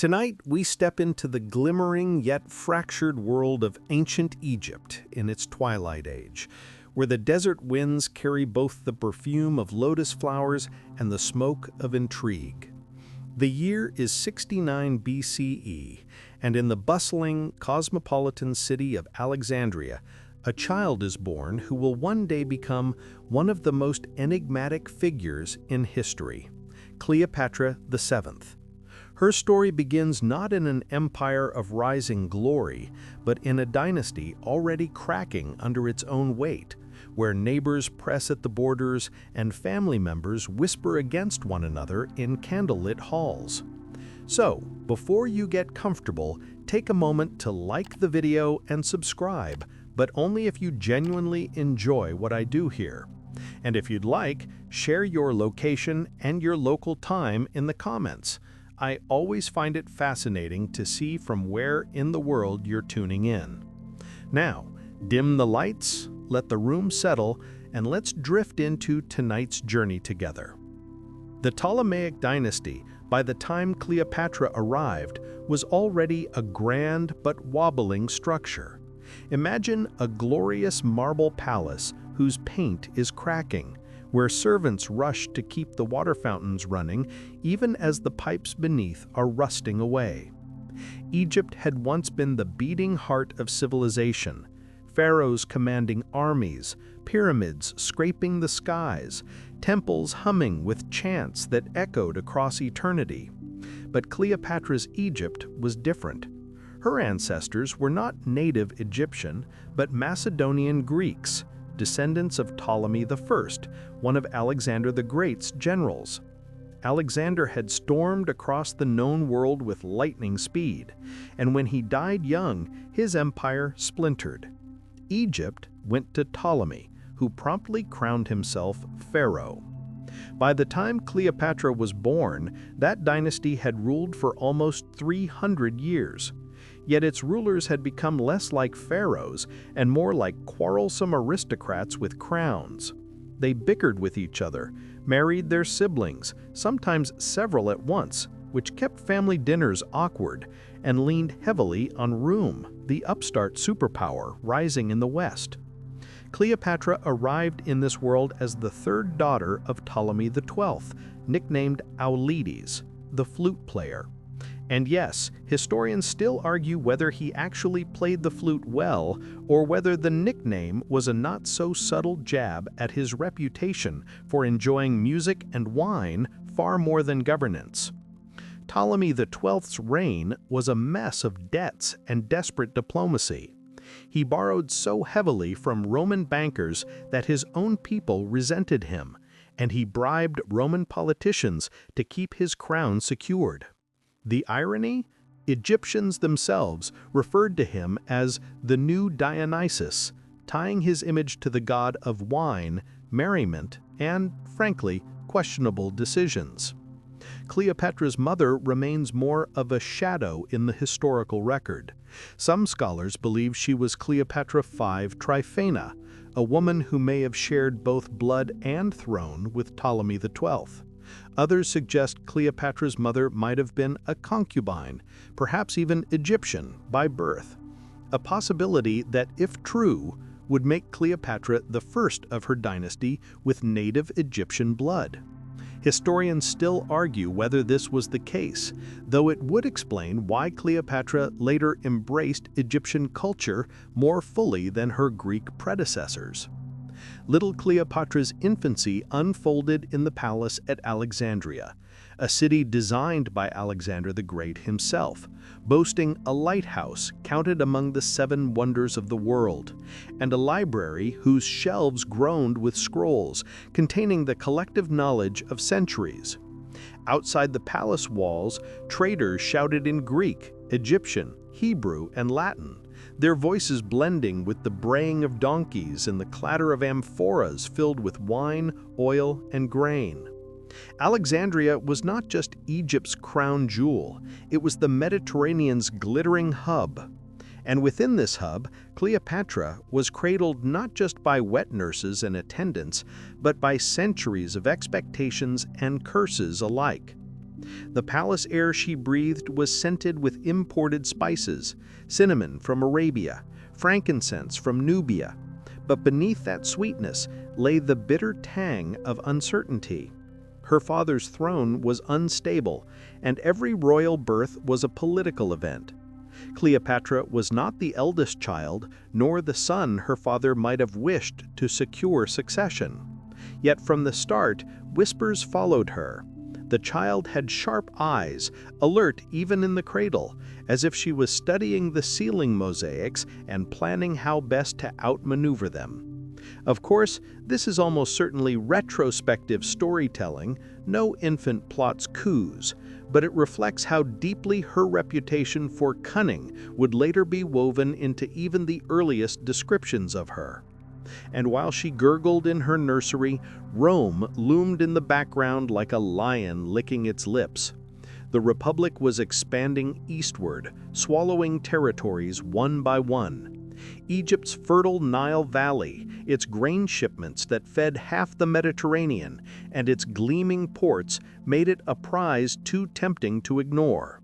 Tonight, we step into the glimmering yet fractured world of ancient Egypt in its twilight age, where the desert winds carry both the perfume of lotus flowers and the smoke of intrigue. The year is 69 BCE, and in the bustling, cosmopolitan city of Alexandria, a child is born who will one day become one of the most enigmatic figures in history, Cleopatra VII. Her story begins not in an empire of rising glory, but in a dynasty already cracking under its own weight, where neighbors press at the borders and family members whisper against one another in candlelit halls. So, before you get comfortable, take a moment to like the video and subscribe, but only if you genuinely enjoy what I do here. And if you'd like, share your location and your local time in the comments. I always find it fascinating to see from where in the world you're tuning in. Now, dim the lights, let the room settle, and let's drift into tonight's journey together. The Ptolemaic dynasty, by the time Cleopatra arrived, was already a grand but wobbling structure. Imagine a glorious marble palace whose paint is cracking, where servants rush to keep the water fountains running even as the pipes beneath are rusting away. Egypt had once been the beating heart of civilization, pharaohs commanding armies, pyramids scraping the skies, temples humming with chants that echoed across eternity. But Cleopatra's Egypt was different. Her ancestors were not native Egyptian, but Macedonian Greeks, descendants of Ptolemy I, one of Alexander the Great's generals. Alexander had stormed across the known world with lightning speed, and when he died young, his empire splintered. Egypt went to Ptolemy, who promptly crowned himself pharaoh. By the time Cleopatra was born, that dynasty had ruled for almost 300 years. Yet its rulers had become less like pharaohs and more like quarrelsome aristocrats with crowns. They bickered with each other, married their siblings, sometimes several at once, which kept family dinners awkward, and leaned heavily on Rome, the upstart superpower rising in the West. Cleopatra arrived in this world as the third daughter of Ptolemy XII, nicknamed Auletes, the flute player. And yes, historians still argue whether he actually played the flute well or whether the nickname was a not-so-subtle jab at his reputation for enjoying music and wine far more than governance. Ptolemy XII's reign was a mess of debts and desperate diplomacy. He borrowed so heavily from Roman bankers that his own people resented him, and he bribed Roman politicians to keep his crown secured. The irony? Egyptians themselves referred to him as the new Dionysus, tying his image to the god of wine, merriment, and, frankly, questionable decisions. Cleopatra's mother remains more of a shadow in the historical record. Some scholars believe she was Cleopatra V Tryphena, a woman who may have shared both blood and throne with Ptolemy XII. Others suggest Cleopatra's mother might have been a concubine, perhaps even Egyptian, by birth. A possibility that, if true, would make Cleopatra the first of her dynasty with native Egyptian blood. Historians still argue whether this was the case, though it would explain why Cleopatra later embraced Egyptian culture more fully than her Greek predecessors. Little Cleopatra's infancy unfolded in the palace at Alexandria, a city designed by Alexander the Great himself, boasting a lighthouse counted among the 7 wonders of the world, and a library whose shelves groaned with scrolls containing the collective knowledge of centuries. Outside the palace walls, traders shouted in Greek, Egyptian, Hebrew, and Latin, their voices blending with the braying of donkeys and the clatter of amphoras filled with wine, oil, and grain. Alexandria was not just Egypt's crown jewel, it was the Mediterranean's glittering hub. And within this hub, Cleopatra was cradled not just by wet nurses and attendants, but by centuries of expectations and curses alike. The palace air she breathed was scented with imported spices, cinnamon from Arabia, frankincense from Nubia. But beneath that sweetness lay the bitter tang of uncertainty. Her father's throne was unstable, and every royal birth was a political event. Cleopatra was not the eldest child, nor the son her father might have wished to secure succession. Yet from the start, whispers followed her. The child had sharp eyes, alert even in the cradle, as if she was studying the ceiling mosaics and planning how best to outmaneuver them. Of course, this is almost certainly retrospective storytelling. No infant plots coups, but it reflects how deeply her reputation for cunning would later be woven into even the earliest descriptions of her. And while she gurgled in her nursery, Rome loomed in the background like a lion licking its lips. The Republic was expanding eastward, swallowing territories one by one. Egypt's fertile Nile Valley, its grain shipments that fed half the Mediterranean, and its gleaming ports made it a prize too tempting to ignore.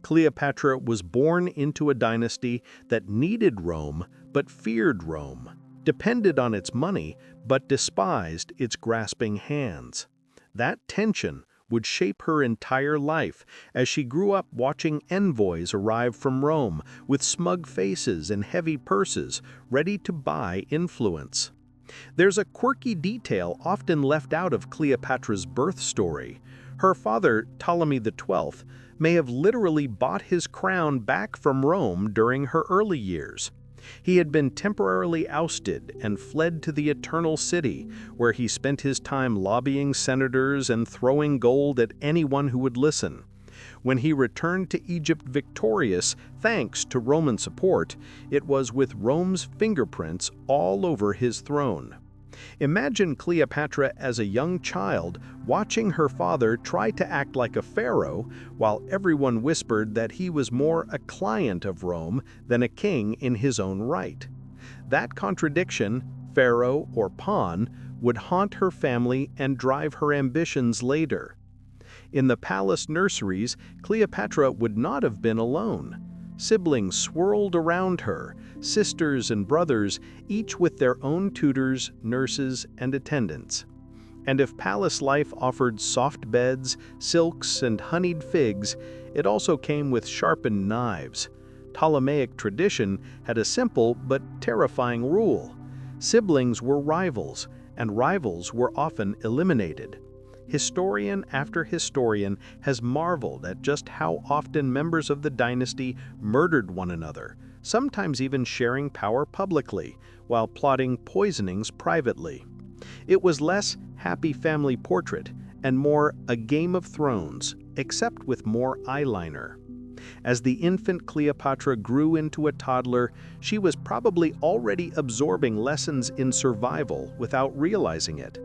Cleopatra was born into a dynasty that needed Rome but feared Rome, depended on its money but despised its grasping hands. That tension would shape her entire life as she grew up watching envoys arrive from Rome with smug faces and heavy purses, ready to buy influence. There's a quirky detail often left out of Cleopatra's birth story. Her father, Ptolemy XII, may have literally bought his crown back from Rome during her early years. He had been temporarily ousted and fled to the Eternal City, where he spent his time lobbying senators and throwing gold at anyone who would listen. When he returned to Egypt victorious, thanks to Roman support, it was with Rome's fingerprints all over his throne. Imagine Cleopatra as a young child watching her father try to act like a pharaoh while everyone whispered that he was more a client of Rome than a king in his own right. That contradiction, pharaoh or pawn, would haunt her family and drive her ambitions later. In the palace nurseries, Cleopatra would not have been alone. Siblings swirled around her, sisters and brothers, each with their own tutors, nurses, and attendants. And if palace life offered soft beds, silks, and honeyed figs, it also came with sharpened knives. Ptolemaic tradition had a simple but terrifying rule. Siblings were rivals, and rivals were often eliminated. Historian after historian has marveled at just how often members of the dynasty murdered one another, sometimes even sharing power publicly, while plotting poisonings privately. It was less Happy Family Portrait and more a Game of Thrones, except with more eyeliner. As the infant Cleopatra grew into a toddler, she was probably already absorbing lessons in survival without realizing it.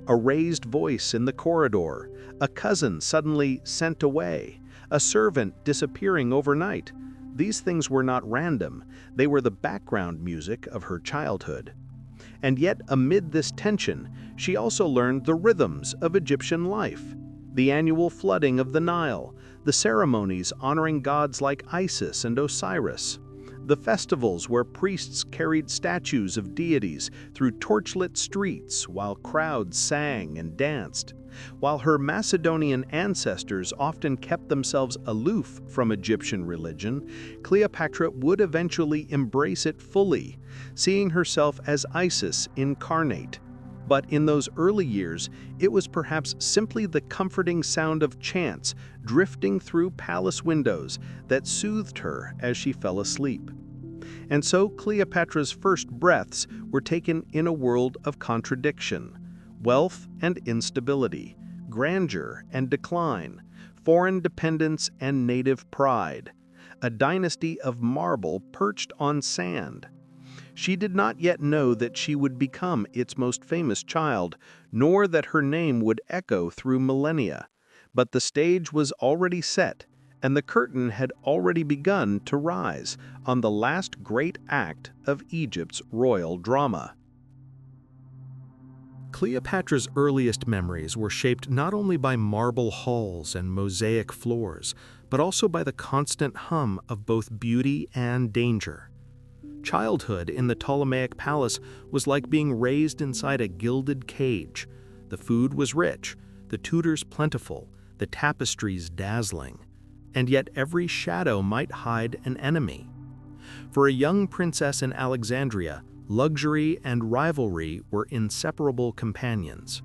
A raised voice in the corridor, a cousin suddenly sent away, a servant disappearing overnight. These things were not random, they were the background music of her childhood. And yet, amid this tension, she also learned the rhythms of Egyptian life. The annual flooding of the Nile, the ceremonies honoring gods like Isis and Osiris, the festivals where priests carried statues of deities through torchlit streets while crowds sang and danced. While her Macedonian ancestors often kept themselves aloof from Egyptian religion, Cleopatra would eventually embrace it fully, seeing herself as Isis incarnate. But in those early years, it was perhaps simply the comforting sound of chants drifting through palace windows that soothed her as she fell asleep. And so Cleopatra's first breaths were taken in a world of contradiction, wealth and instability, grandeur and decline, foreign dependence and native pride, a dynasty of marble perched on sand. She did not yet know that she would become its most famous child, nor that her name would echo through millennia. But the stage was already set, and the curtain had already begun to rise on the last great act of Egypt's royal drama. Cleopatra's earliest memories were shaped not only by marble halls and mosaic floors, but also by the constant hum of both beauty and danger. Childhood in the Ptolemaic palace was like being raised inside a gilded cage. The food was rich, the tutors plentiful, the tapestries dazzling, and yet every shadow might hide an enemy. For a young princess in Alexandria, luxury and rivalry were inseparable companions.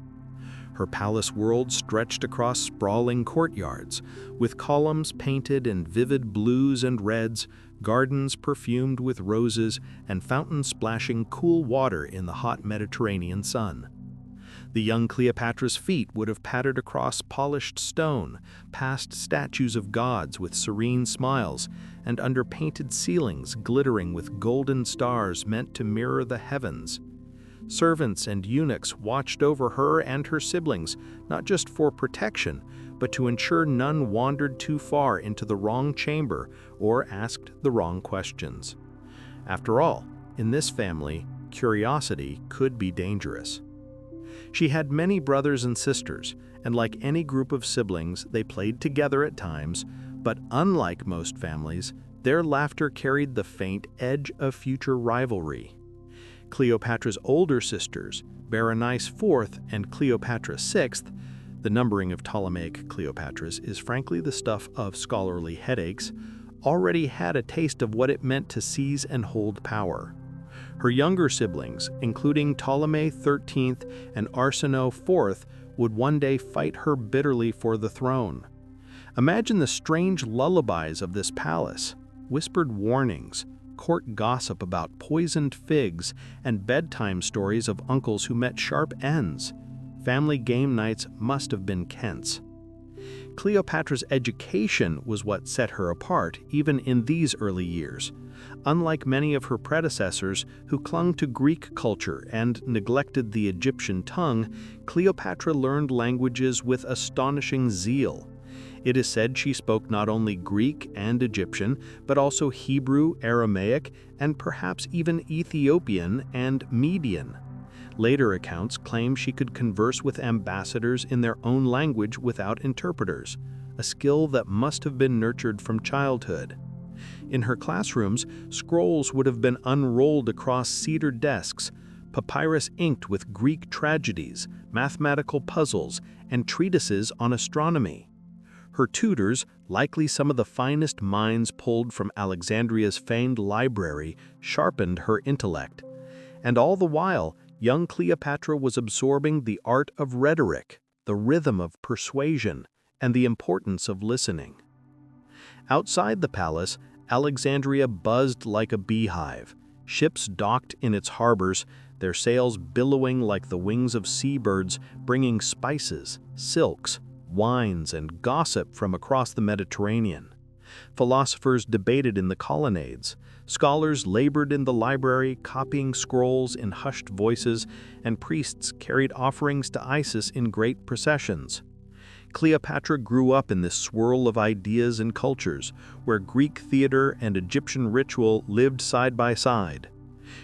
Her palace world stretched across sprawling courtyards, with columns painted in vivid blues and reds, gardens perfumed with roses, and fountains splashing cool water in the hot Mediterranean sun. The young Cleopatra's feet would have pattered across polished stone, past statues of gods with serene smiles, and under painted ceilings glittering with golden stars meant to mirror the heavens. Servants and eunuchs watched over her and her siblings, not just for protection, but to ensure none wandered too far into the wrong chamber or asked the wrong questions. After all, in this family, curiosity could be dangerous. She had many brothers and sisters, and like any group of siblings, they played together at times, but unlike most families, their laughter carried the faint edge of future rivalry. Cleopatra's older sisters, Berenice IV and Cleopatra VI, the numbering of Ptolemaic Cleopatras is frankly the stuff of scholarly headaches, already had a taste of what it meant to seize and hold power. Her younger siblings, including Ptolemy XIII and Arsinoe IV, would one day fight her bitterly for the throne. Imagine the strange lullabies of this palace, whispered warnings, court gossip about poisoned figs, and bedtime stories of uncles who met sharp ends. Family game nights must have been tense. Cleopatra's education was what set her apart, even in these early years. Unlike many of her predecessors who clung to Greek culture and neglected the Egyptian tongue, Cleopatra learned languages with astonishing zeal. It is said she spoke not only Greek and Egyptian, but also Hebrew, Aramaic, and perhaps even Ethiopian and Median. Later accounts claim she could converse with ambassadors in their own language without interpreters, a skill that must have been nurtured from childhood. In her classrooms, scrolls would have been unrolled across cedar desks, papyrus inked with Greek tragedies, mathematical puzzles, and treatises on astronomy. Her tutors, likely some of the finest minds pulled from Alexandria's famed library, sharpened her intellect. And all the while, young Cleopatra was absorbing the art of rhetoric, the rhythm of persuasion, and the importance of listening. Outside the palace, Alexandria buzzed like a beehive. Ships docked in its harbors, their sails billowing like the wings of seabirds, bringing spices, silks, wines, and gossip from across the Mediterranean. Philosophers debated in the colonnades. Scholars labored in the library, copying scrolls in hushed voices, and priests carried offerings to Isis in great processions. Cleopatra grew up in this swirl of ideas and cultures, where Greek theater and Egyptian ritual lived side by side.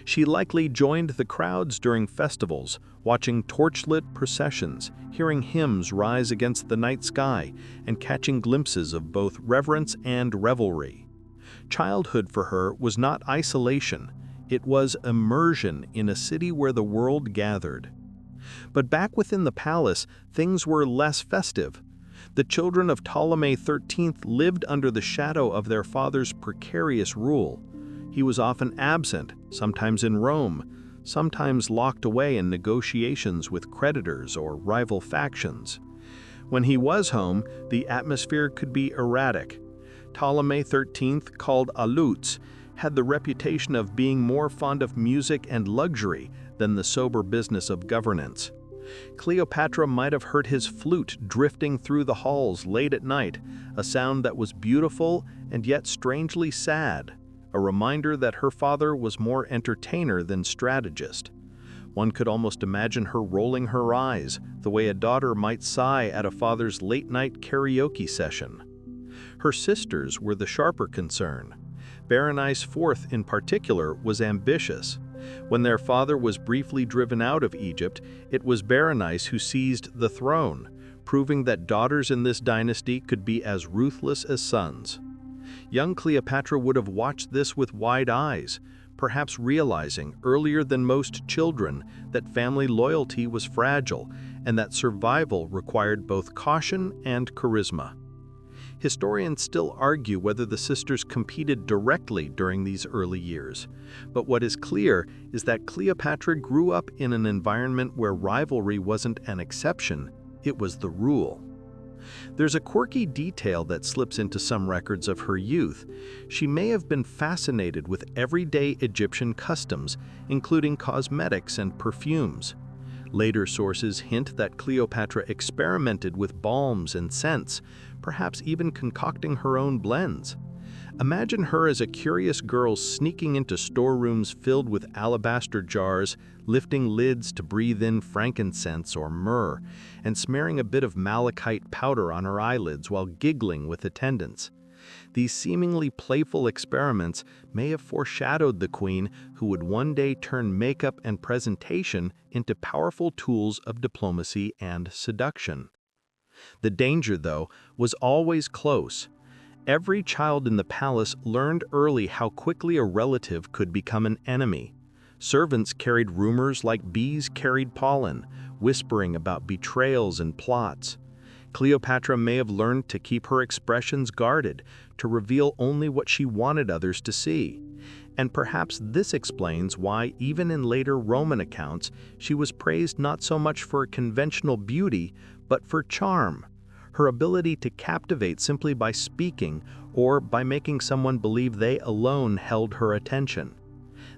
She likely joined the crowds during festivals, watching torchlit processions, hearing hymns rise against the night sky, and catching glimpses of both reverence and revelry. Childhood for her was not isolation, it was immersion in a city where the world gathered. But back within the palace, things were less festive. The children of Ptolemy XIII lived under the shadow of their father's precarious rule. He was often absent, sometimes in Rome, sometimes locked away in negotiations with creditors or rival factions. When he was home, the atmosphere could be erratic. Ptolemy XIII, called Alutes, had the reputation of being more fond of music and luxury than the sober business of governance. Cleopatra might have heard his flute drifting through the halls late at night, a sound that was beautiful and yet strangely sad, a reminder that her father was more entertainer than strategist. One could almost imagine her rolling her eyes, the way a daughter might sigh at a father's late-night karaoke session. Her sisters were the sharper concern. Berenice IV, in particular, was ambitious. When their father was briefly driven out of Egypt, it was Berenice who seized the throne, proving that daughters in this dynasty could be as ruthless as sons. Young Cleopatra would have watched this with wide eyes, perhaps realizing earlier than most children that family loyalty was fragile and that survival required both caution and charisma. Historians still argue whether the sisters competed directly during these early years, but what is clear is that Cleopatra grew up in an environment where rivalry wasn't an exception, it was the rule. There's a quirky detail that slips into some records of her youth. She may have been fascinated with everyday Egyptian customs, including cosmetics and perfumes. Later sources hint that Cleopatra experimented with balms and scents, perhaps even concocting her own blends. Imagine her as a curious girl sneaking into storerooms filled with alabaster jars, lifting lids to breathe in frankincense or myrrh, and smearing a bit of malachite powder on her eyelids while giggling with attendants. These seemingly playful experiments may have foreshadowed the queen who would one day turn makeup and presentation into powerful tools of diplomacy and seduction. The danger, though, was always close. Every child in the palace learned early how quickly a relative could become an enemy. Servants carried rumors like bees carried pollen, whispering about betrayals and plots. Cleopatra may have learned to keep her expressions guarded, to reveal only what she wanted others to see. And perhaps this explains why, even in later Roman accounts, she was praised not so much for conventional beauty, but for charm. Her ability to captivate simply by speaking or by making someone believe they alone held her attention.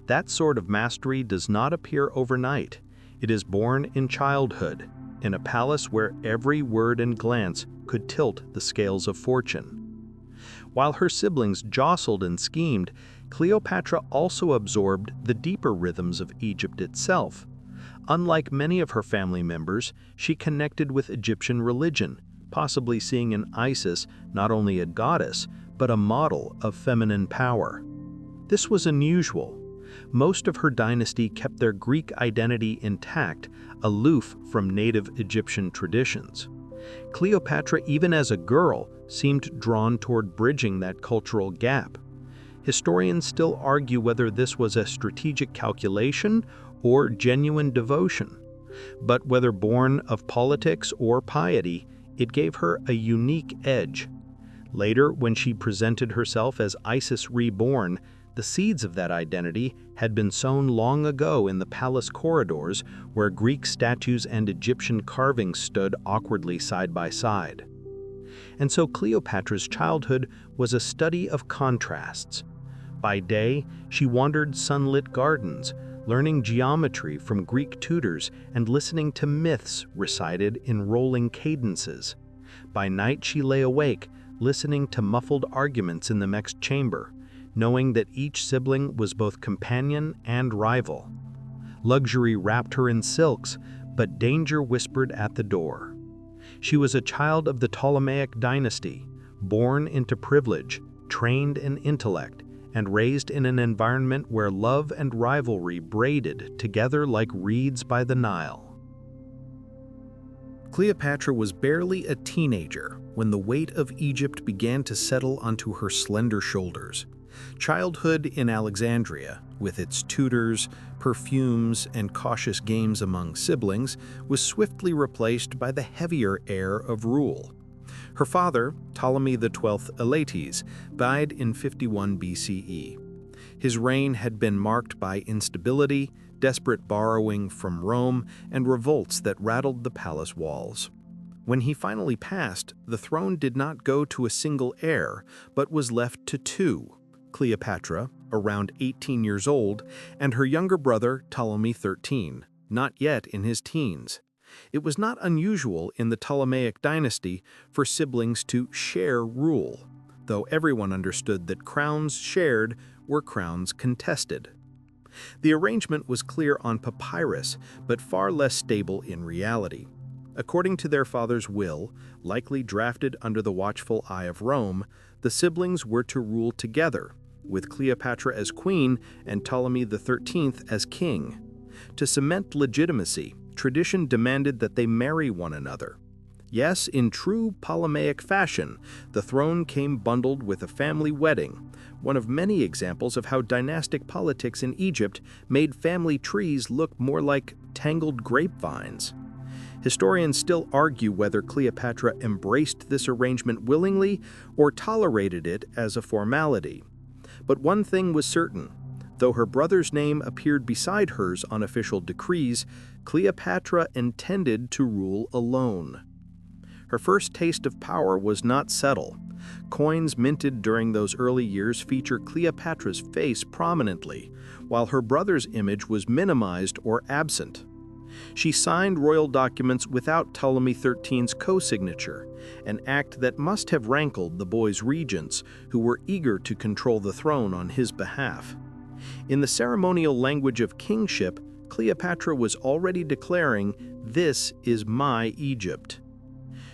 That sort of mastery does not appear overnight. It is born in childhood, in a palace where every word and glance could tilt the scales of fortune. While her siblings jostled and schemed, Cleopatra also absorbed the deeper rhythms of Egypt itself. Unlike many of her family members, she connected with Egyptian religion, possibly seeing in Isis not only a goddess, but a model of feminine power. This was unusual. Most of her dynasty kept their Greek identity intact, aloof from native Egyptian traditions. Cleopatra, even as a girl, seemed drawn toward bridging that cultural gap. Historians still argue whether this was a strategic calculation or genuine devotion. But whether born of politics or piety, it gave her a unique edge. Later, when she presented herself as Isis reborn, the seeds of that identity had been sown long ago in the palace corridors where Greek statues and Egyptian carvings stood awkwardly side by side. And so Cleopatra's childhood was a study of contrasts. By day, she wandered sunlit gardens, learning geometry from Greek tutors and listening to myths recited in rolling cadences. By night, she lay awake, listening to muffled arguments in the next chamber, knowing that each sibling was both companion and rival. Luxury wrapped her in silks, but danger whispered at the door. She was a child of the Ptolemaic dynasty, born into privilege, trained in intellect, and raised in an environment where love and rivalry braided together like reeds by the Nile. Cleopatra was barely a teenager when the weight of Egypt began to settle onto her slender shoulders. Childhood in Alexandria, with its tutors, perfumes, and cautious games among siblings, was swiftly replaced by the heavier air of rule. Her father, Ptolemy XII Elates, died in 51 BCE. His reign had been marked by instability, desperate borrowing from Rome, and revolts that rattled the palace walls. When he finally passed, the throne did not go to a single heir, but was left to two: Cleopatra, around 18 years old, and her younger brother, Ptolemy XIII, not yet in his teens. It was not unusual in the Ptolemaic dynasty for siblings to share rule, though everyone understood that crowns shared were crowns contested. The arrangement was clear on papyrus, but far less stable in reality. According to their father's will, likely drafted under the watchful eye of Rome, the siblings were to rule together, with Cleopatra as queen and Ptolemy XIII as king. To cement legitimacy, tradition demanded that they marry one another. Yes, in true Ptolemaic fashion, the throne came bundled with a family wedding, one of many examples of how dynastic politics in Egypt made family trees look more like tangled grapevines. Historians still argue whether Cleopatra embraced this arrangement willingly or tolerated it as a formality. But one thing was certain: though her brother's name appeared beside hers on official decrees, Cleopatra intended to rule alone. Her first taste of power was not subtle. Coins minted during those early years feature Cleopatra's face prominently, while her brother's image was minimized or absent. She signed royal documents without Ptolemy XIII's co-signature, an act that must have rankled the boy's regents, who were eager to control the throne on his behalf. In the ceremonial language of kingship, Cleopatra was already declaring, "This is my Egypt."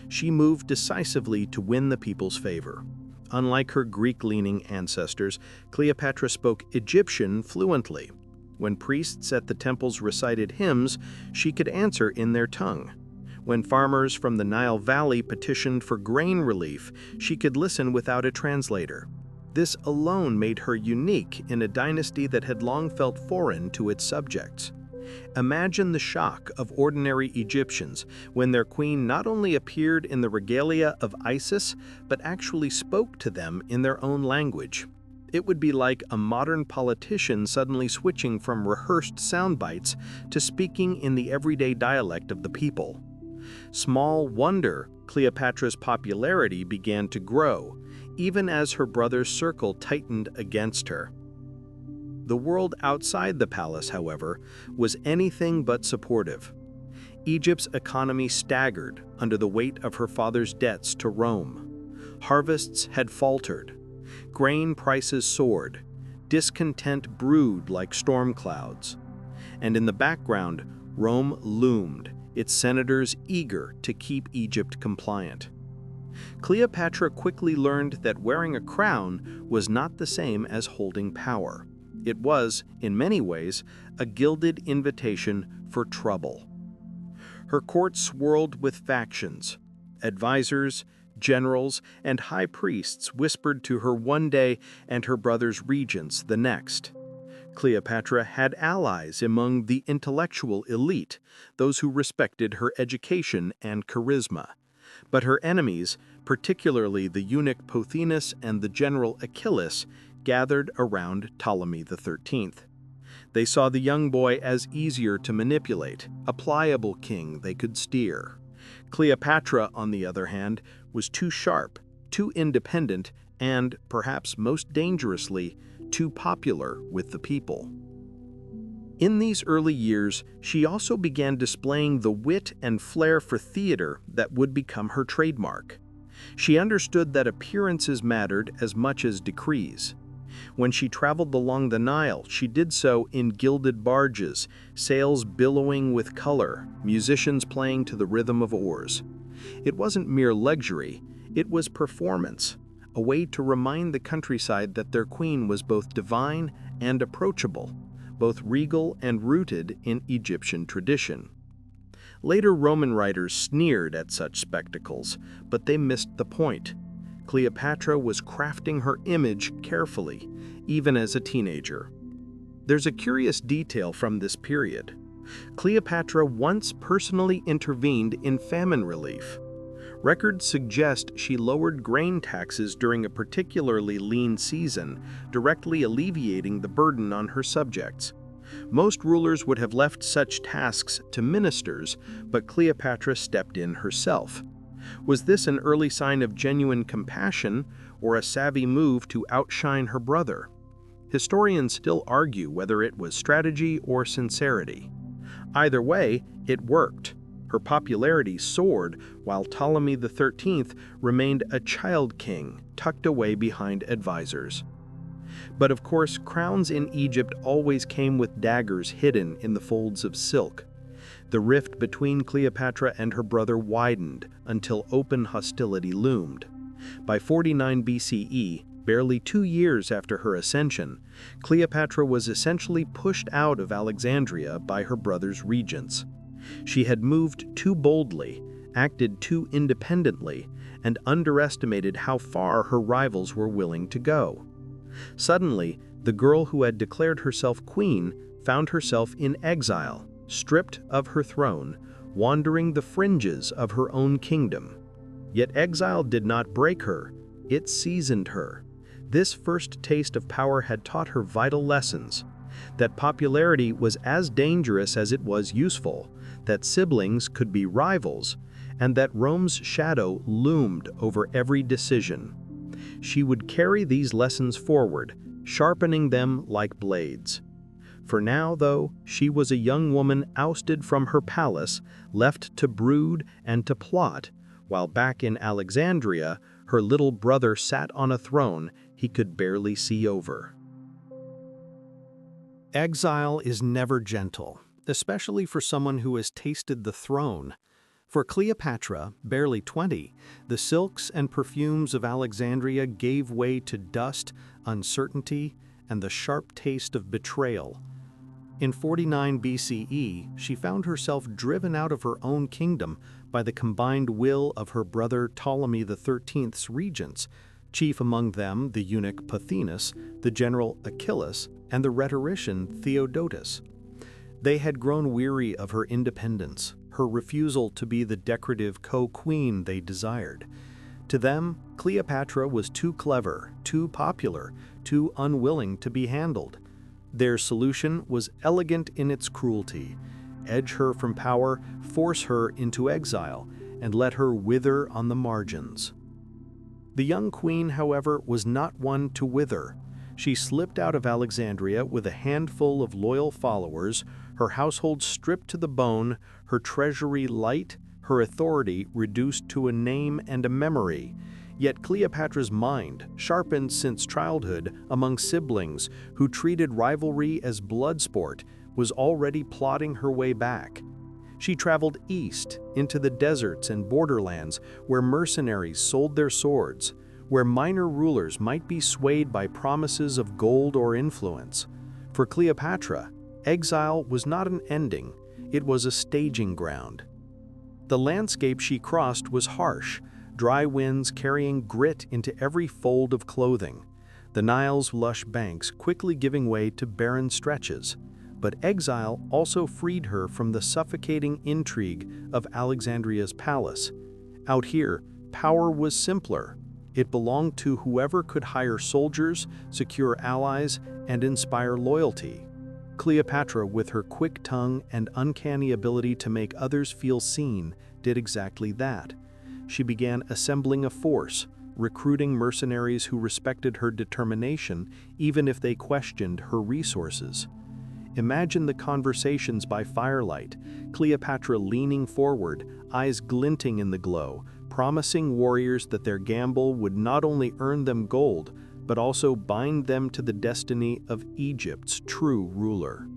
She moved decisively to win the people's favor. Unlike her Greek-leaning ancestors, Cleopatra spoke Egyptian fluently. When priests at the temples recited hymns, she could answer in their tongue. When farmers from the Nile Valley petitioned for grain relief, she could listen without a translator. This alone made her unique in a dynasty that had long felt foreign to its subjects. Imagine the shock of ordinary Egyptians when their queen not only appeared in the regalia of Isis, but actually spoke to them in their own language. It would be like a modern politician suddenly switching from rehearsed sound bites to speaking in the everyday dialect of the people. Small wonder Cleopatra's popularity began to grow, even as her brother's circle tightened against her. The world outside the palace, however, was anything but supportive. Egypt's economy staggered under the weight of her father's debts to Rome. Harvests had faltered. Grain prices soared. Discontent brewed like storm clouds. And in the background, Rome loomed, its senators eager to keep Egypt compliant. Cleopatra quickly learned that wearing a crown was not the same as holding power. It was, in many ways, a gilded invitation for trouble. Her court swirled with factions. Advisors, generals, and high priests whispered to her one day and her brother's regents the next. Cleopatra had allies among the intellectual elite, those who respected her education and charisma. But her enemies, particularly the eunuch Pothinus and the general Achilles, gathered around Ptolemy XIII. They saw the young boy as easier to manipulate, a pliable king they could steer. Cleopatra, on the other hand, was too sharp, too independent, and, perhaps most dangerously, too popular with the people. In these early years, she also began displaying the wit and flair for theater that would become her trademark. She understood that appearances mattered as much as decrees. When she traveled along the Nile, she did so in gilded barges, sails billowing with color, musicians playing to the rhythm of oars. It wasn't mere luxury, it was performance, a way to remind the countryside that their queen was both divine and approachable, both regal and rooted in Egyptian tradition. Later Roman writers sneered at such spectacles, but they missed the point. Cleopatra was crafting her image carefully, even as a teenager. There's a curious detail from this period. Cleopatra once personally intervened in famine relief. Records suggest she lowered grain taxes during a particularly lean season, directly alleviating the burden on her subjects. Most rulers would have left such tasks to ministers, but Cleopatra stepped in herself. Was this an early sign of genuine compassion or a savvy move to outshine her brother? Historians still argue whether it was strategy or sincerity. Either way, it worked. Her popularity soared while Ptolemy XIII remained a child king tucked away behind advisors. But of course, crowns in Egypt always came with daggers hidden in the folds of silk. The rift between Cleopatra and her brother widened until open hostility loomed. By 49 BCE, Barely 2 years after her ascension, Cleopatra was essentially pushed out of Alexandria by her brother's regents. She had moved too boldly, acted too independently, and underestimated how far her rivals were willing to go. Suddenly, the girl who had declared herself queen found herself in exile, stripped of her throne, wandering the fringes of her own kingdom. Yet exile did not break her, it seasoned her. This first taste of power had taught her vital lessons: that popularity was as dangerous as it was useful, that siblings could be rivals, and that Rome's shadow loomed over every decision. She would carry these lessons forward, sharpening them like blades. For now, though, she was a young woman ousted from her palace, left to brood and to plot, while back in Alexandria, her little brother sat on a throne he could barely see over. Exile is never gentle, especially for someone who has tasted the throne. For Cleopatra, barely 20, the silks and perfumes of Alexandria gave way to dust, uncertainty, and the sharp taste of betrayal. In 49 BCE, she found herself driven out of her own kingdom by the combined will of her brother Ptolemy XIII's regents, chief among them the eunuch Pothinus, the general Achillas, and the rhetorician Theodotus. They had grown weary of her independence, her refusal to be the decorative co-queen they desired. To them, Cleopatra was too clever, too popular, too unwilling to be handled. Their solution was elegant in its cruelty: edge her from power, force her into exile, and let her wither on the margins. The young queen, however, was not one to wither. She slipped out of Alexandria with a handful of loyal followers, her household stripped to the bone, her treasury light, her authority reduced to a name and a memory. Yet Cleopatra's mind, sharpened since childhood among siblings who treated rivalry as blood sport, was already plotting her way back. She traveled east into the deserts and borderlands where mercenaries sold their swords, where minor rulers might be swayed by promises of gold or influence. For Cleopatra, exile was not an ending, it was a staging ground. The landscape she crossed was harsh, dry winds carrying grit into every fold of clothing, the Nile's lush banks quickly giving way to barren stretches. But exile also freed her from the suffocating intrigue of Alexandria's palace. Out here, power was simpler. It belonged to whoever could hire soldiers, secure allies, and inspire loyalty. Cleopatra, with her quick tongue and uncanny ability to make others feel seen, did exactly that. She began assembling a force, recruiting mercenaries who respected her determination even if they questioned her resources. Imagine the conversations by firelight, Cleopatra leaning forward, eyes glinting in the glow, promising warriors that their gamble would not only earn them gold, but also bind them to the destiny of Egypt's true ruler.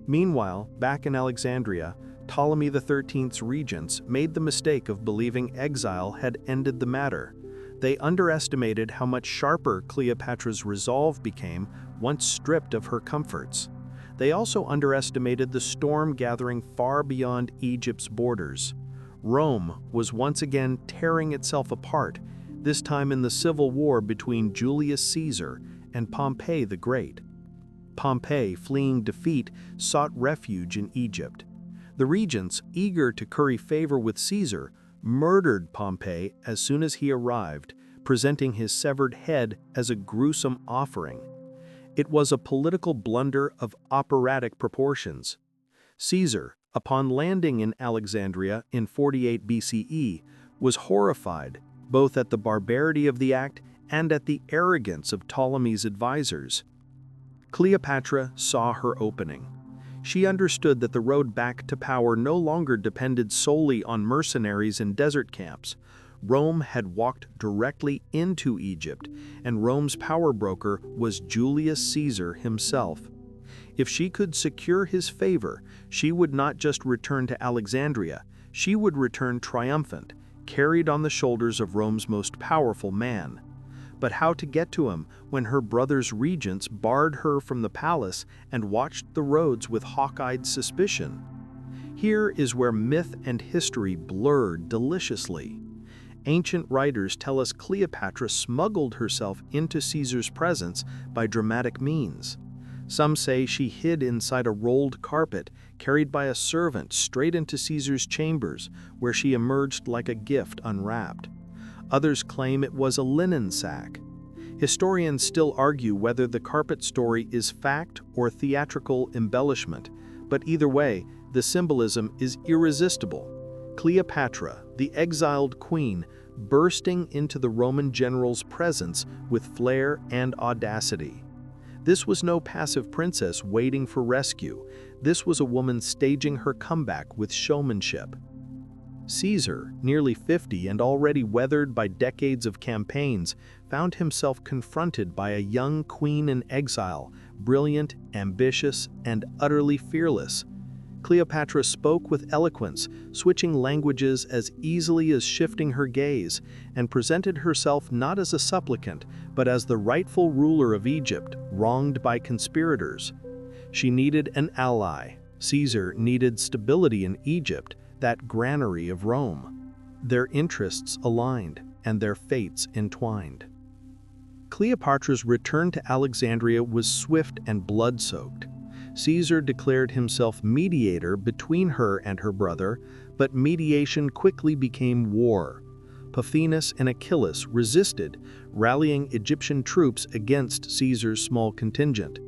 Meanwhile, back in Alexandria, Ptolemy XIII's regents made the mistake of believing exile had ended the matter. They underestimated how much sharper Cleopatra's resolve became once stripped of her comforts. They also underestimated the storm gathering far beyond Egypt's borders. Rome was once again tearing itself apart, this time in the civil war between Julius Caesar and Pompey the Great. Pompey, fleeing defeat, sought refuge in Egypt. The regents, eager to curry favor with Caesar, murdered Pompey as soon as he arrived, presenting his severed head as a gruesome offering. It was a political blunder of operatic proportions. Caesar, upon landing in Alexandria in 48 BCE, was horrified both at the barbarity of the act and at the arrogance of Ptolemy's advisors. Cleopatra saw her opening. She understood that the road back to power no longer depended solely on mercenaries and desert camps. Rome had walked directly into Egypt, and Rome's power broker was Julius Caesar himself. If she could secure his favor, she would not just return to Alexandria, she would return triumphant, carried on the shoulders of Rome's most powerful man. But how to get to him when her brother's regents barred her from the palace and watched the roads with hawk-eyed suspicion? Here is where myth and history blurred deliciously. Ancient writers tell us Cleopatra smuggled herself into Caesar's presence by dramatic means. Some say she hid inside a rolled carpet carried by a servant straight into Caesar's chambers, where she emerged like a gift unwrapped. Others claim it was a linen sack. Historians still argue whether the carpet story is fact or theatrical embellishment, but either way, the symbolism is irresistible. Cleopatra, the exiled queen, bursting into the Roman general's presence with flair and audacity. This was no passive princess waiting for rescue. This was a woman staging her comeback with showmanship. Caesar, nearly 50 and already weathered by decades of campaigns, found himself confronted by a young queen in exile, brilliant, ambitious, and utterly fearless. Cleopatra spoke with eloquence, switching languages as easily as shifting her gaze, and presented herself not as a supplicant, but as the rightful ruler of Egypt, wronged by conspirators. She needed an ally. Caesar needed stability in Egypt, that granary of Rome. Their interests aligned, and their fates entwined. Cleopatra's return to Alexandria was swift and blood-soaked. Caesar declared himself mediator between her and her brother, but mediation quickly became war. Pothinus and Achilles resisted, rallying Egyptian troops against Caesar's small contingent.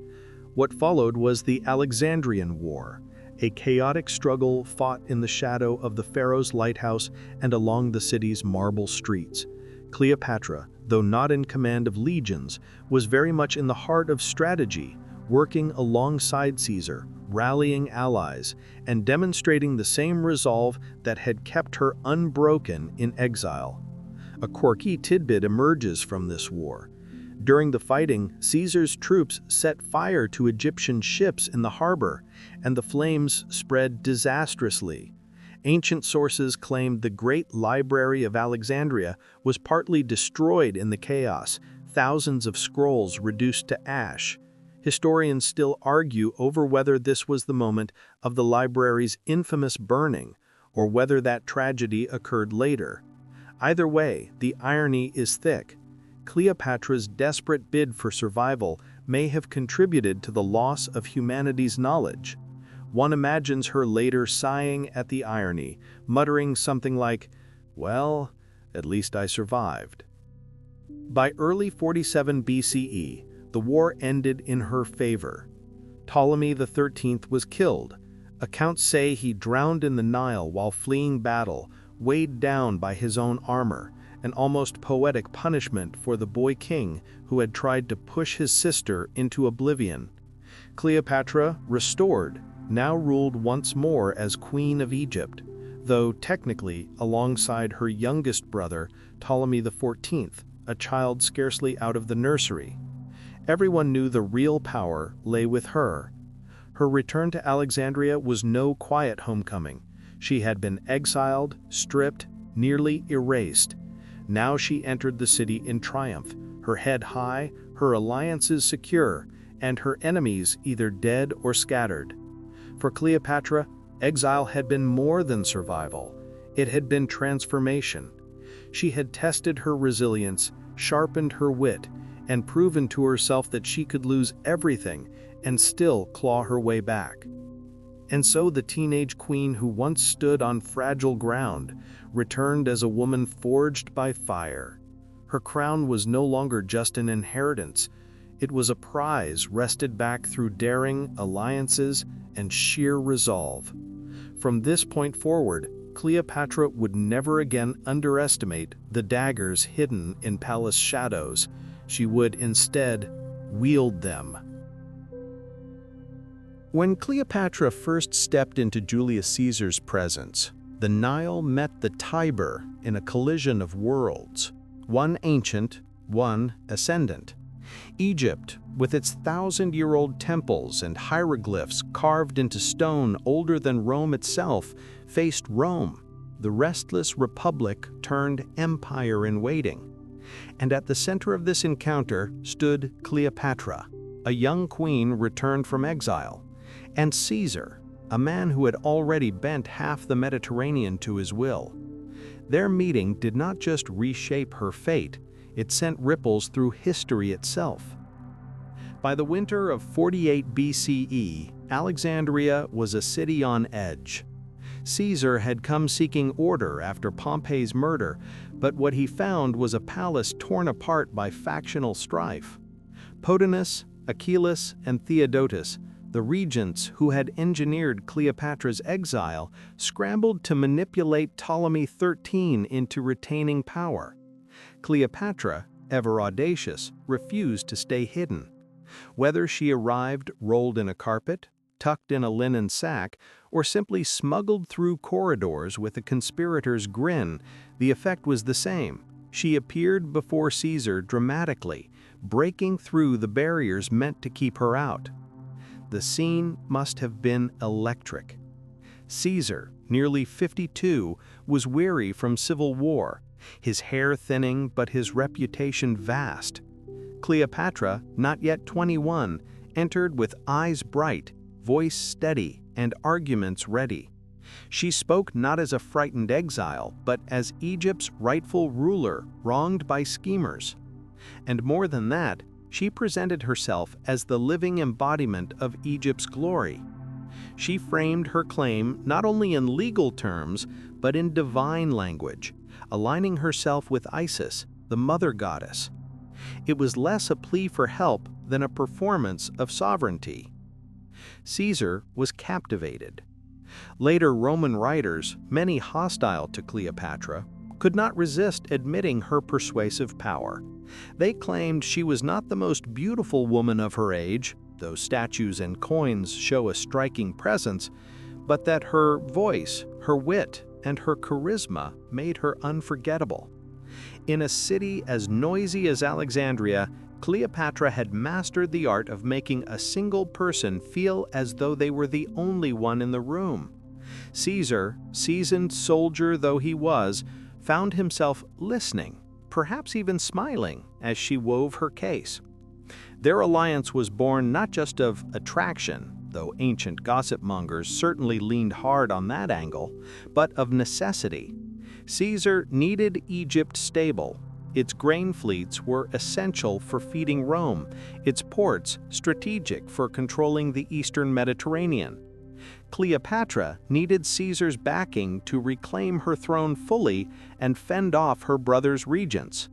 What followed was the Alexandrian War, a chaotic struggle fought in the shadow of the pharaoh's lighthouse and along the city's marble streets. Cleopatra, though not in command of legions, was very much in the heart of strategy, working alongside Caesar, rallying allies, and demonstrating the same resolve that had kept her unbroken in exile. A quirky tidbit emerges from this war. During the fighting, Caesar's troops set fire to Egyptian ships in the harbor, and the flames spread disastrously. Ancient sources claimed the great library of Alexandria was partly destroyed in the chaos, thousands of scrolls reduced to ash. Historians still argue over whether this was the moment of the library's infamous burning, or whether that tragedy occurred later. Either way, the irony is thick. Cleopatra's desperate bid for survival may have contributed to the loss of humanity's knowledge. One imagines her later sighing at the irony, muttering something like, "Well, at least I survived." By early 47 BCE, the war ended in her favor. Ptolemy XIII was killed. Accounts say he drowned in the Nile while fleeing battle, weighed down by his own armor, an almost poetic punishment for the boy king who had tried to push his sister into oblivion. Cleopatra, restored, now ruled once more as Queen of Egypt, though technically alongside her youngest brother, Ptolemy XIV, a child scarcely out of the nursery. Everyone knew the real power lay with her. Her return to Alexandria was no quiet homecoming. She had been exiled, stripped, nearly erased. Now she entered the city in triumph, her head high, her alliances secure, and her enemies either dead or scattered. For Cleopatra, exile had been more than survival. It had been transformation. She had tested her resilience, sharpened her wit, and proven to herself that she could lose everything and still claw her way back. And so the teenage queen who once stood on fragile ground returned as a woman forged by fire. Her crown was no longer just an inheritance. It was a prize wrested back through daring, alliances, and sheer resolve. From this point forward, Cleopatra would never again underestimate the daggers hidden in palace shadows. She would instead wield them. When Cleopatra first stepped into Julius Caesar's presence, the Nile met the Tiber in a collision of worlds, one ancient, one ascendant. Egypt, with its thousand-year-old temples and hieroglyphs carved into stone older than Rome itself, faced Rome, the restless republic turned empire in waiting. And at the center of this encounter stood Cleopatra, a young queen returned from exile, and Caesar, a man who had already bent half the Mediterranean to his will. Their meeting did not just reshape her fate, it sent ripples through history itself. By the winter of 48 BCE, Alexandria was a city on edge. Caesar had come seeking order after Pompey's murder, but what he found was a palace torn apart by factional strife. Podinus, Achillas, and Theodotus, the regents who had engineered Cleopatra's exile, scrambled to manipulate Ptolemy XIII into retaining power. Cleopatra, ever audacious, refused to stay hidden. Whether she arrived rolled in a carpet, tucked in a linen sack, or simply smuggled through corridors with a conspirator's grin, the effect was the same. She appeared before Caesar dramatically, breaking through the barriers meant to keep her out. The scene must have been electric. Caesar, nearly 52, was weary from civil war, his hair thinning but his reputation vast. Cleopatra, not yet 21, entered with eyes bright, voice steady, and arguments ready. She spoke not as a frightened exile, but as Egypt's rightful ruler, wronged by schemers. And more than that, she presented herself as the living embodiment of Egypt's glory. She framed her claim not only in legal terms, but in divine language, aligning herself with Isis, the mother goddess. It was less a plea for help than a performance of sovereignty. Caesar was captivated. Later Roman writers, many hostile to Cleopatra, could not resist admitting her persuasive power. They claimed she was not the most beautiful woman of her age, though statues and coins show a striking presence, but that her voice, her wit, and her charisma made her unforgettable. In a city as noisy as Alexandria, Cleopatra had mastered the art of making a single person feel as though they were the only one in the room. Caesar, seasoned soldier though he was, found himself listening, perhaps even smiling, as she wove her case. Their alliance was born not just of attraction, though ancient gossip mongers certainly leaned hard on that angle, but of necessity. Caesar needed Egypt stable. Its grain fleets were essential for feeding Rome, its ports strategic for controlling the eastern Mediterranean. Cleopatra needed Caesar's backing to reclaim her throne fully and fend off her brother's regents.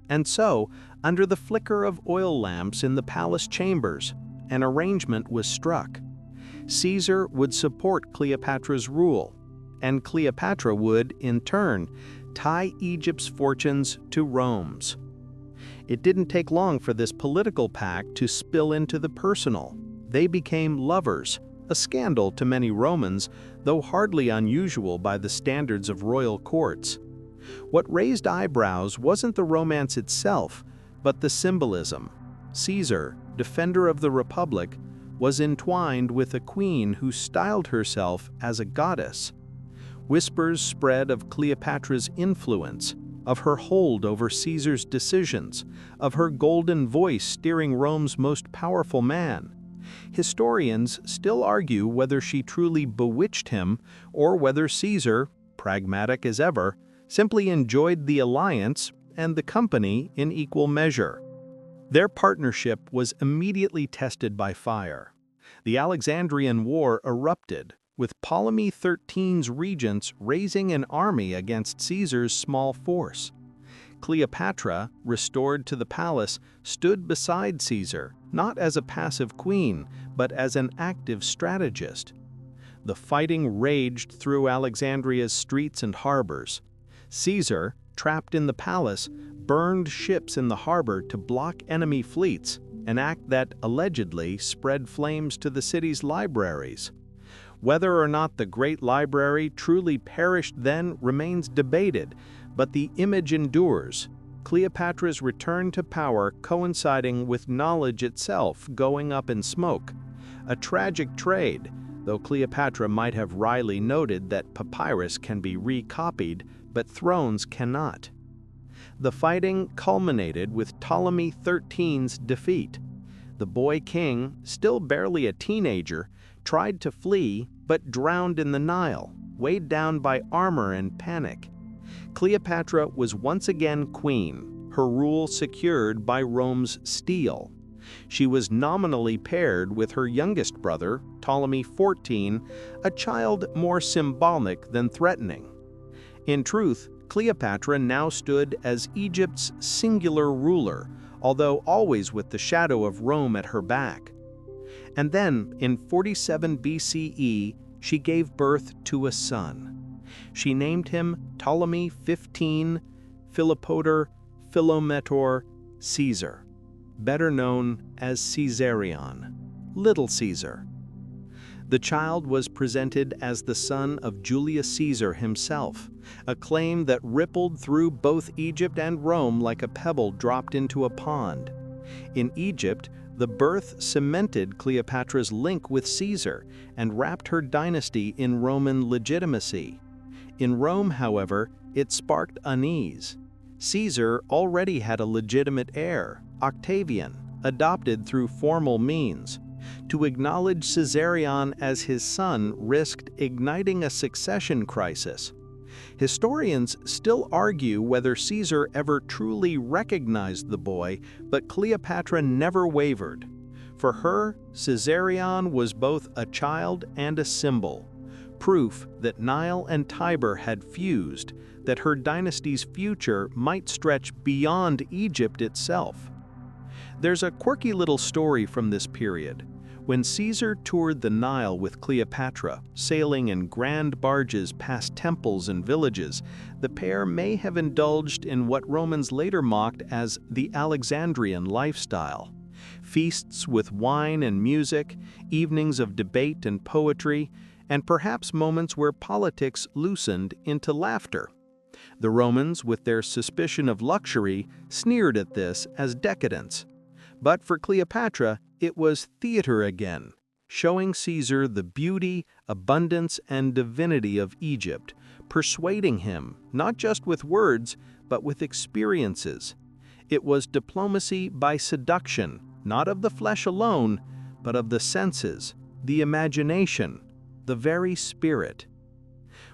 And so, under the flicker of oil lamps in the palace chambers, an arrangement was struck. Caesar would support Cleopatra's rule, and Cleopatra would, in turn, tie Egypt's fortunes to Rome's. It didn't take long for this political pact to spill into the personal. They became lovers, a scandal to many Romans, though hardly unusual by the standards of royal courts. What raised eyebrows wasn't the romance itself, but the symbolism. Caesar, defender of the Republic, was entwined with a queen who styled herself as a goddess. Whispers spread of Cleopatra's influence, of her hold over Caesar's decisions, of her golden voice steering Rome's most powerful man. Historians still argue whether she truly bewitched him or whether Caesar, pragmatic as ever, simply enjoyed the alliance and the company in equal measure. Their partnership was immediately tested by fire. The Alexandrian War erupted, with Ptolemy XIII's regents raising an army against Caesar's small force. Cleopatra, restored to the palace, stood beside Caesar, not as a passive queen, but as an active strategist. The fighting raged through Alexandria's streets and harbors. Caesar, trapped in the palace, burned ships in the harbor to block enemy fleets, an act that allegedly spread flames to the city's libraries. Whether or not the Great Library truly perished then remains debated, but the image endures, Cleopatra's return to power coinciding with knowledge itself going up in smoke. A tragic trade, though Cleopatra might have wryly noted that papyrus can be recopied, but thrones cannot. The fighting culminated with Ptolemy XIII's defeat. The boy king, still barely a teenager, tried to flee but drowned in the Nile, weighed down by armor and panic. Cleopatra was once again queen, her rule secured by Rome's steel. She was nominally paired with her youngest brother, Ptolemy XIV, a child more symbolic than threatening. In truth, Cleopatra now stood as Egypt's singular ruler, although always with the shadow of Rome at her back. And then, in 47 BCE, she gave birth to a son. She named him Ptolemy XV Philopator Philometor Caesar, better known as Caesarion, Little Caesar. The child was presented as the son of Julius Caesar himself, a claim that rippled through both Egypt and Rome like a pebble dropped into a pond. In Egypt, the birth cemented Cleopatra's link with Caesar and wrapped her dynasty in Roman legitimacy. In Rome, however, it sparked unease. Caesar already had a legitimate heir, Octavian, adopted through formal means. To acknowledge Caesarion as his son risked igniting a succession crisis. Historians still argue whether Caesar ever truly recognized the boy, but Cleopatra never wavered. For her, Caesarion was both a child and a symbol, proof that Nile and Tiber had fused, that her dynasty's future might stretch beyond Egypt itself. There's a quirky little story from this period. When Caesar toured the Nile with Cleopatra, sailing in grand barges past temples and villages, the pair may have indulged in what Romans later mocked as the Alexandrian lifestyle. Feasts with wine and music, evenings of debate and poetry, and perhaps moments where politics loosened into laughter. The Romans, with their suspicion of luxury, sneered at this as decadence. But for Cleopatra, it was theater again, showing Caesar the beauty, abundance, and divinity of Egypt, persuading him, not just with words, but with experiences. It was diplomacy by seduction, not of the flesh alone, but of the senses, the imagination, the very spirit.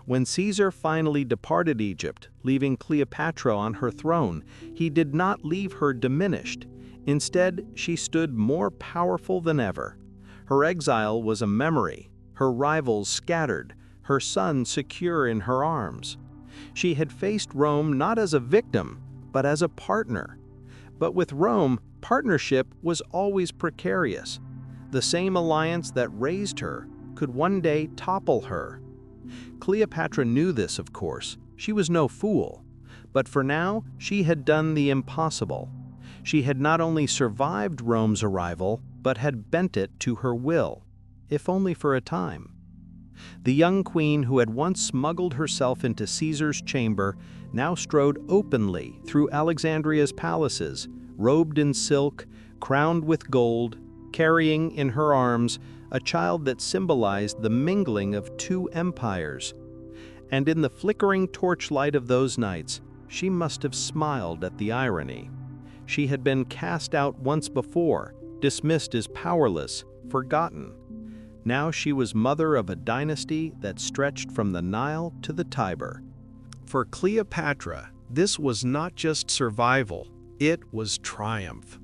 When Caesar finally departed Egypt, leaving Cleopatra on her throne, he did not leave her diminished. Instead, she stood more powerful than ever. Her exile was a memory, her rivals scattered, her son secure in her arms. She had faced Rome not as a victim, but as a partner. But with Rome, partnership was always precarious. The same alliance that raised her could one day topple her. Cleopatra knew this, of course. She was no fool. But for now, she had done the impossible. She had not only survived Rome's arrival, but had bent it to her will, if only for a time. The young queen who had once smuggled herself into Caesar's chamber now strode openly through Alexandria's palaces, robed in silk, crowned with gold, carrying in her arms a child that symbolized the mingling of two empires. And in the flickering torchlight of those nights, she must have smiled at the irony. She had been cast out once before, dismissed as powerless, forgotten. Now she was mother of a dynasty that stretched from the Nile to the Tiber. For Cleopatra, this was not just survival, it was triumph.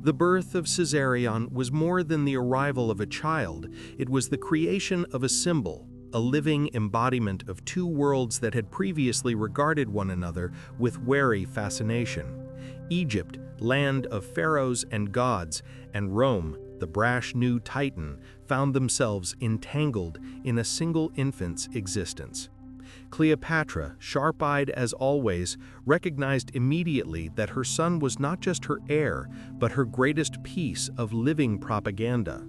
The birth of Caesarion was more than the arrival of a child. It was the creation of a symbol, a living embodiment of two worlds that had previously regarded one another with wary fascination. Egypt, land of pharaohs and gods, and Rome, the brash new titan, found themselves entangled in a single infant's existence. Cleopatra, sharp-eyed as always, recognized immediately that her son was not just her heir, but her greatest piece of living propaganda.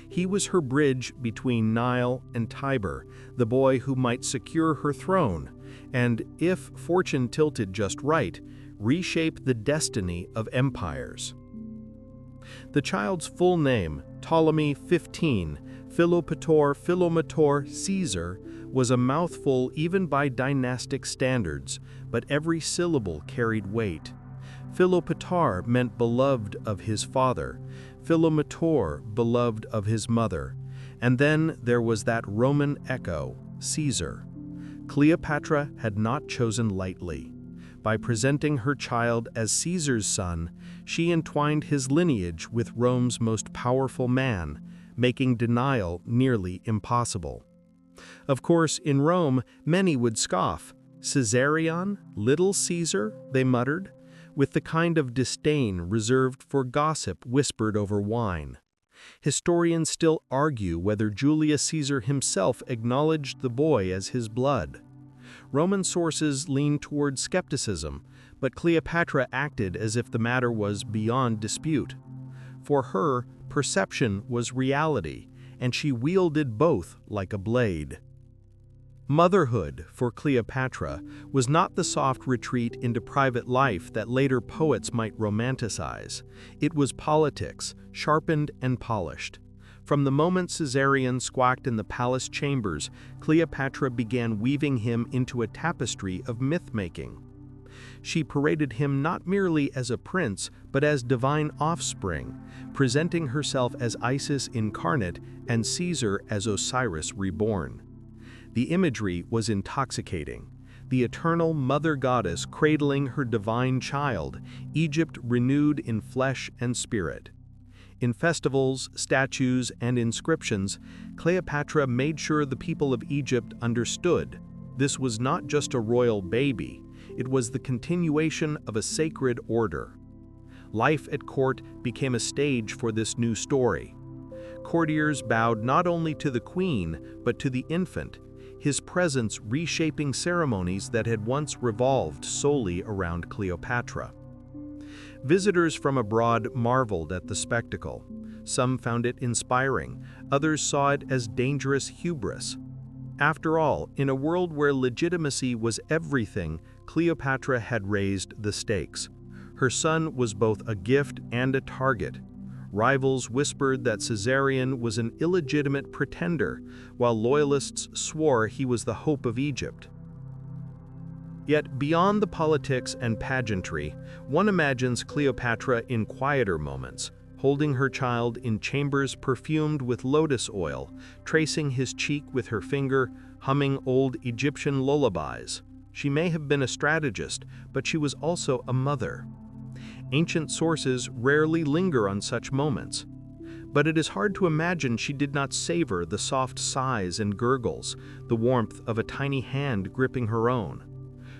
He was her bridge between Nile and Tiber, the boy who might secure her throne, and, if fortune tilted just right, reshape the destiny of empires. The child's full name, Ptolemy XV Philopator Philometor Caesar, was a mouthful even by dynastic standards, but every syllable carried weight. Philopatar meant beloved of his father, Philometor beloved of his mother, and then there was that Roman echo, Caesar. Cleopatra had not chosen lightly. By presenting her child as Caesar's son, she entwined his lineage with Rome's most powerful man, making denial nearly impossible. Of course, in Rome, many would scoff. Caesarion, little Caesar, they muttered, with the kind of disdain reserved for gossip whispered over wine. Historians still argue whether Julius Caesar himself acknowledged the boy as his blood. Roman sources lean toward skepticism, but Cleopatra acted as if the matter was beyond dispute. For her, perception was reality, and she wielded both like a blade. Motherhood, for Cleopatra, was not the soft retreat into private life that later poets might romanticize. It was politics, sharpened and polished. From the moment Caesarion squawked in the palace chambers, Cleopatra began weaving him into a tapestry of myth-making. She paraded him not merely as a prince, but as divine offspring, presenting herself as Isis incarnate and Caesar as Osiris reborn. The imagery was intoxicating. The eternal mother goddess cradling her divine child, Egypt renewed in flesh and spirit. In festivals, statues, and inscriptions, Cleopatra made sure the people of Egypt understood this was not just a royal baby, it was the continuation of a sacred order. Life at court became a stage for this new story. Courtiers bowed not only to the queen, but to the infant, his presence reshaping ceremonies that had once revolved solely around Cleopatra. Visitors from abroad marveled at the spectacle. Some found it inspiring, others saw it as dangerous hubris. After all, in a world where legitimacy was everything, Cleopatra had raised the stakes. Her son was both a gift and a target. Rivals whispered that Caesarion was an illegitimate pretender, while loyalists swore he was the hope of Egypt. Yet beyond the politics and pageantry, one imagines Cleopatra in quieter moments, holding her child in chambers perfumed with lotus oil, tracing his cheek with her finger, humming old Egyptian lullabies. She may have been a strategist, but she was also a mother. Ancient sources rarely linger on such moments. But it is hard to imagine she did not savor the soft sighs and gurgles, the warmth of a tiny hand gripping her own.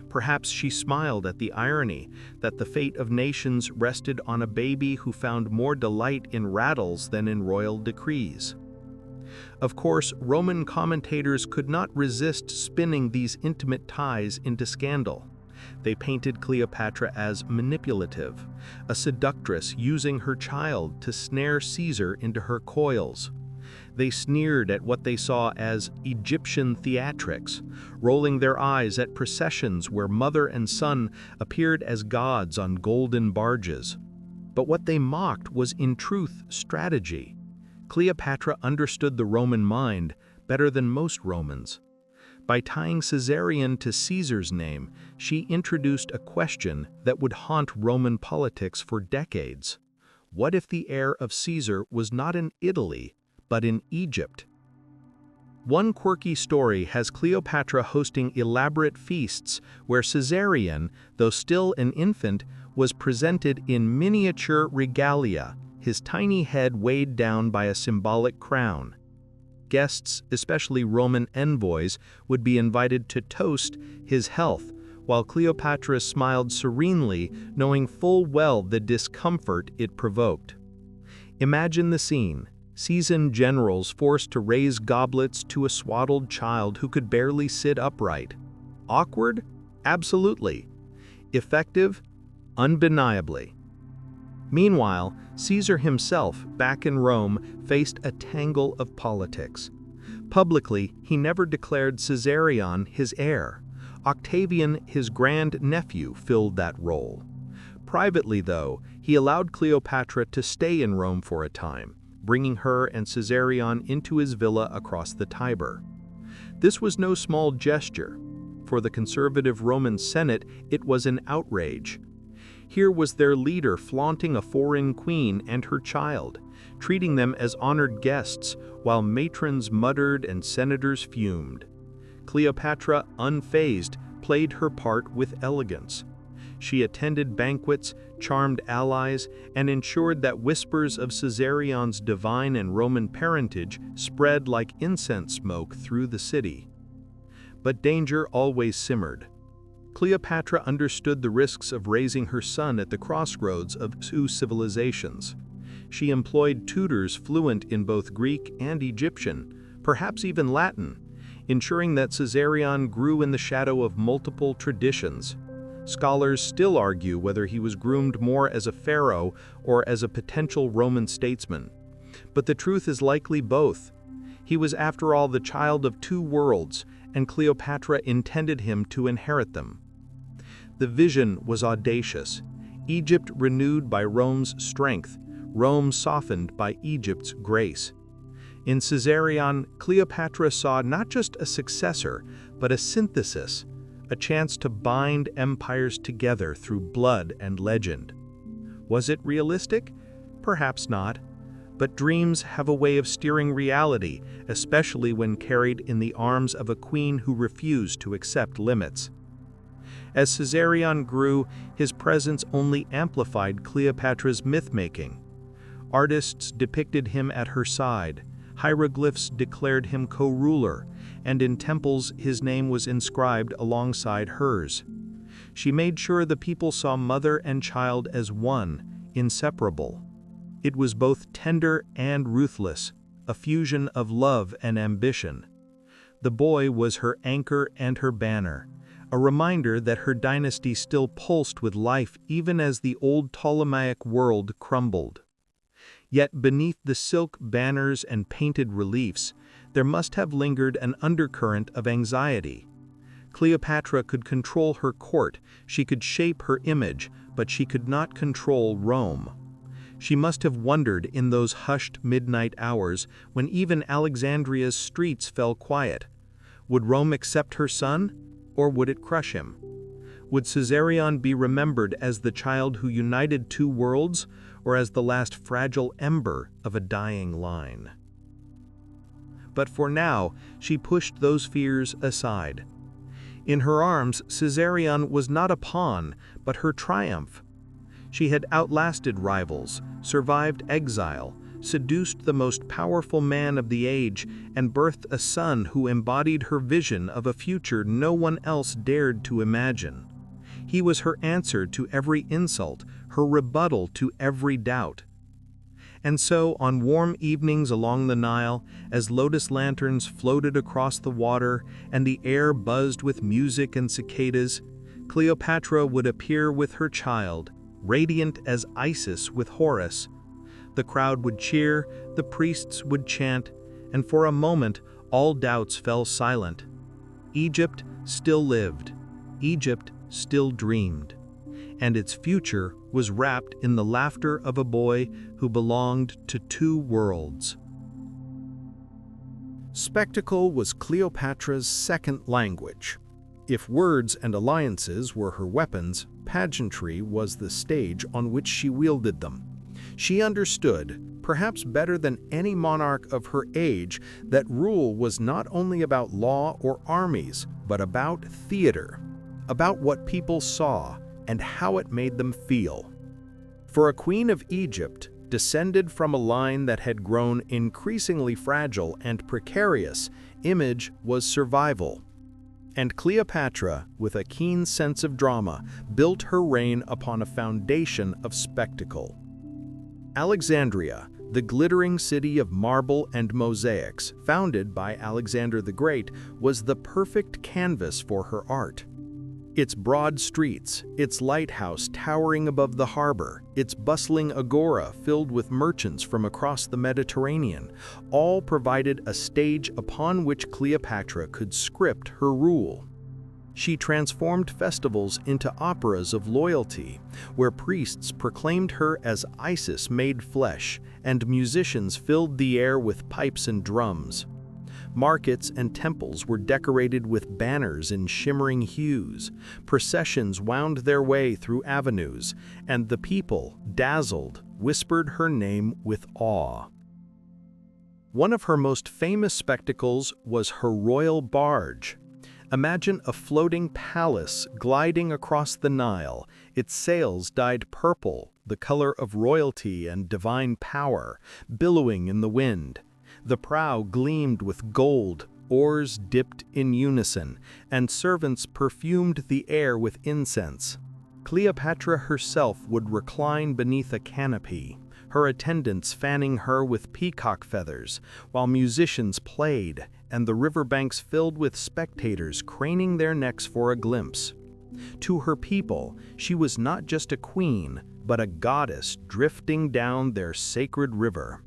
Perhaps she smiled at the irony that the fate of nations rested on a baby who found more delight in rattles than in royal decrees. Of course, Roman commentators could not resist spinning these intimate ties into scandal. They painted Cleopatra as manipulative, a seductress using her child to snare Caesar into her coils. They sneered at what they saw as Egyptian theatrics, rolling their eyes at processions where mother and son appeared as gods on golden barges. But what they mocked was in truth strategy. Cleopatra understood the Roman mind better than most Romans. By tying Caesarion to Caesar's name, she introduced a question that would haunt Roman politics for decades. What if the heir of Caesar was not in Italy, but in Egypt? One quirky story has Cleopatra hosting elaborate feasts where Caesarion, though still an infant, was presented in miniature regalia, his tiny head weighed down by a symbolic crown. Guests, especially Roman envoys, would be invited to toast his health, while Cleopatra smiled serenely, knowing full well the discomfort it provoked. Imagine the scene: seasoned generals forced to raise goblets to a swaddled child who could barely sit upright. Awkward? Absolutely. Effective? Undeniably. Meanwhile, Caesar himself, back in Rome, faced a tangle of politics. Publicly, he never declared Caesarion his heir. Octavian, his grand-nephew, filled that role. Privately, though, he allowed Cleopatra to stay in Rome for a time, bringing her and Caesarion into his villa across the Tiber. This was no small gesture. For the conservative Roman Senate, it was an outrage. Here was their leader flaunting a foreign queen and her child, treating them as honored guests, while matrons muttered and senators fumed. Cleopatra, unfazed, played her part with elegance. She attended banquets, charmed allies, and ensured that whispers of Caesarion's divine and Roman parentage spread like incense smoke through the city. But danger always simmered. Cleopatra understood the risks of raising her son at the crossroads of two civilizations. She employed tutors fluent in both Greek and Egyptian, perhaps even Latin, ensuring that Caesarion grew in the shadow of multiple traditions. Scholars still argue whether he was groomed more as a pharaoh or as a potential Roman statesman. But the truth is likely both. He was, after all, the child of two worlds, and Cleopatra intended him to inherit them. The vision was audacious. Egypt renewed by Rome's strength, Rome softened by Egypt's grace. In Caesarion, Cleopatra saw not just a successor, but a synthesis, a chance to bind empires together through blood and legend. Was it realistic? Perhaps not. But dreams have a way of steering reality, especially when carried in the arms of a queen who refused to accept limits. As Caesarion grew, his presence only amplified Cleopatra's myth-making. Artists depicted him at her side, hieroglyphs declared him co-ruler, and in temples his name was inscribed alongside hers. She made sure the people saw mother and child as one, inseparable. It was both tender and ruthless, a fusion of love and ambition. The boy was her anchor and her banner, a reminder that her dynasty still pulsed with life even as the old Ptolemaic world crumbled. Yet beneath the silk banners and painted reliefs, there must have lingered an undercurrent of anxiety. Cleopatra could control her court, she could shape her image, but she could not control Rome. She must have wondered in those hushed midnight hours when even Alexandria's streets fell quiet. Would Rome accept her son, or would it crush him? Would Caesarion be remembered as the child who united two worlds, or as the last fragile ember of a dying line? But for now, she pushed those fears aside. In her arms, Caesarion was not a pawn, but her triumph. She had outlasted rivals, survived exile, seduced the most powerful man of the age, and birthed a son who embodied her vision of a future no one else dared to imagine. He was her answer to every insult, her rebuttal to every doubt. And so, on warm evenings along the Nile, as lotus lanterns floated across the water and the air buzzed with music and cicadas, Cleopatra would appear with her child, radiant as Isis with Horus. The crowd would cheer, the priests would chant, and for a moment all doubts fell silent. Egypt still lived. Egypt still dreamed. And its future was wrapped in the laughter of a boy who belonged to two worlds. Spectacle was Cleopatra's second language. If words and alliances were her weapons, pageantry was the stage on which she wielded them. She understood, perhaps better than any monarch of her age, that rule was not only about law or armies, but about theater, about what people saw and how it made them feel. For a queen of Egypt, descended from a line that had grown increasingly fragile and precarious, image was survival. And Cleopatra, with a keen sense of drama, built her reign upon a foundation of spectacle. Alexandria, the glittering city of marble and mosaics, founded by Alexander the Great, was the perfect canvas for her art. Its broad streets, its lighthouse towering above the harbor, its bustling agora filled with merchants from across the Mediterranean, all provided a stage upon which Cleopatra could script her rule. She transformed festivals into operas of loyalty, where priests proclaimed her as Isis made flesh, and musicians filled the air with pipes and drums. Markets and temples were decorated with banners in shimmering hues. Processions wound their way through avenues, and the people, dazzled, whispered her name with awe. One of her most famous spectacles was her royal barge. Imagine a floating palace gliding across the Nile, its sails dyed purple, the color of royalty and divine power, billowing in the wind. The prow gleamed with gold, oars dipped in unison, and servants perfumed the air with incense. Cleopatra herself would recline beneath a canopy, her attendants fanning her with peacock feathers, while musicians played, and the riverbanks filled with spectators craning their necks for a glimpse. To her people, she was not just a queen, but a goddess drifting down their sacred river.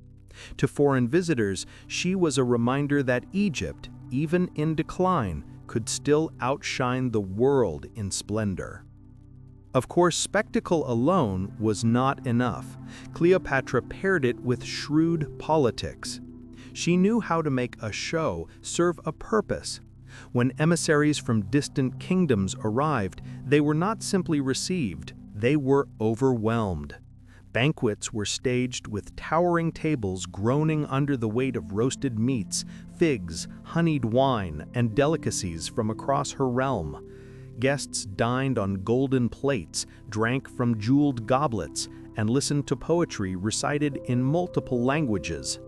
To foreign visitors, she was a reminder that Egypt, even in decline, could still outshine the world in splendor. Of course, spectacle alone was not enough. Cleopatra paired it with shrewd politics. She knew how to make a show serve a purpose. When emissaries from distant kingdoms arrived, they were not simply received, they were overwhelmed. Banquets were staged with towering tables groaning under the weight of roasted meats, figs, honeyed wine, and delicacies from across her realm. Guests dined on golden plates, drank from jeweled goblets, and listened to poetry recited in multiple languages.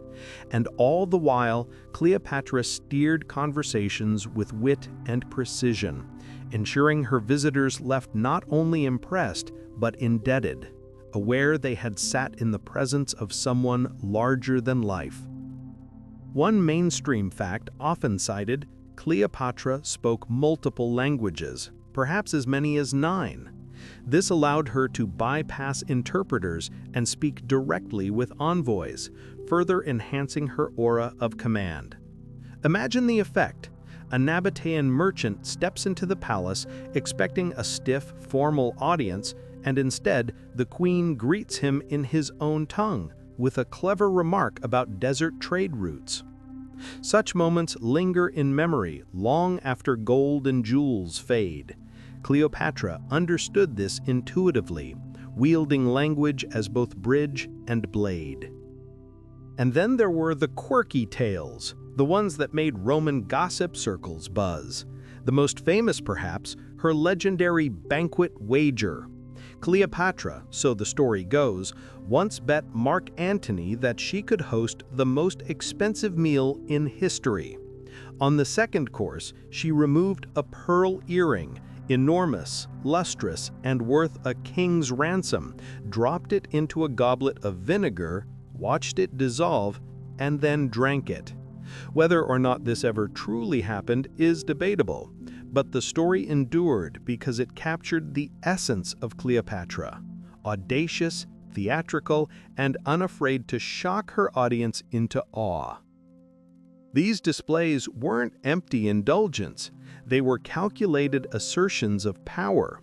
And all the while, Cleopatra steered conversations with wit and precision, ensuring her visitors left not only impressed, but indebted, aware they had sat in the presence of someone larger than life. One mainstream fact often cited, Cleopatra spoke multiple languages, perhaps as many as 9. This allowed her to bypass interpreters and speak directly with envoys, further enhancing her aura of command. Imagine the effect. A Nabatean merchant steps into the palace expecting a stiff, formal audience, and instead, the queen greets him in his own tongue, with a clever remark about desert trade routes. Such moments linger in memory long after gold and jewels fade. Cleopatra understood this intuitively, wielding language as both bridge and blade. And then there were the quirky tales, the ones that made Roman gossip circles buzz. The most famous, perhaps, her legendary banquet wager. Cleopatra, so the story goes, once bet Mark Antony that she could host the most expensive meal in history. On the second course, she removed a pearl earring, enormous, lustrous, and worth a king's ransom, dropped it into a goblet of vinegar, watched it dissolve, and then drank it. Whether or not this ever truly happened is debatable, but the story endured because it captured the essence of Cleopatra: audacious, theatrical, and unafraid to shock her audience into awe. These displays weren't empty indulgence, they were calculated assertions of power.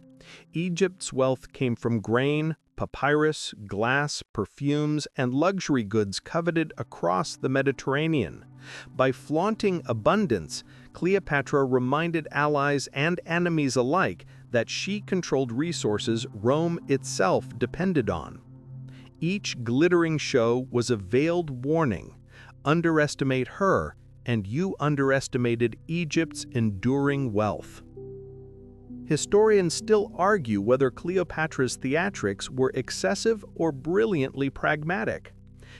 Egypt's wealth came from grain, papyrus, glass, perfumes, and luxury goods coveted across the Mediterranean. By flaunting abundance, Cleopatra reminded allies and enemies alike that she controlled resources Rome itself depended on. Each glittering show was a veiled warning: underestimate her, and you underestimated Egypt's enduring wealth. Historians still argue whether Cleopatra's theatrics were excessive or brilliantly pragmatic.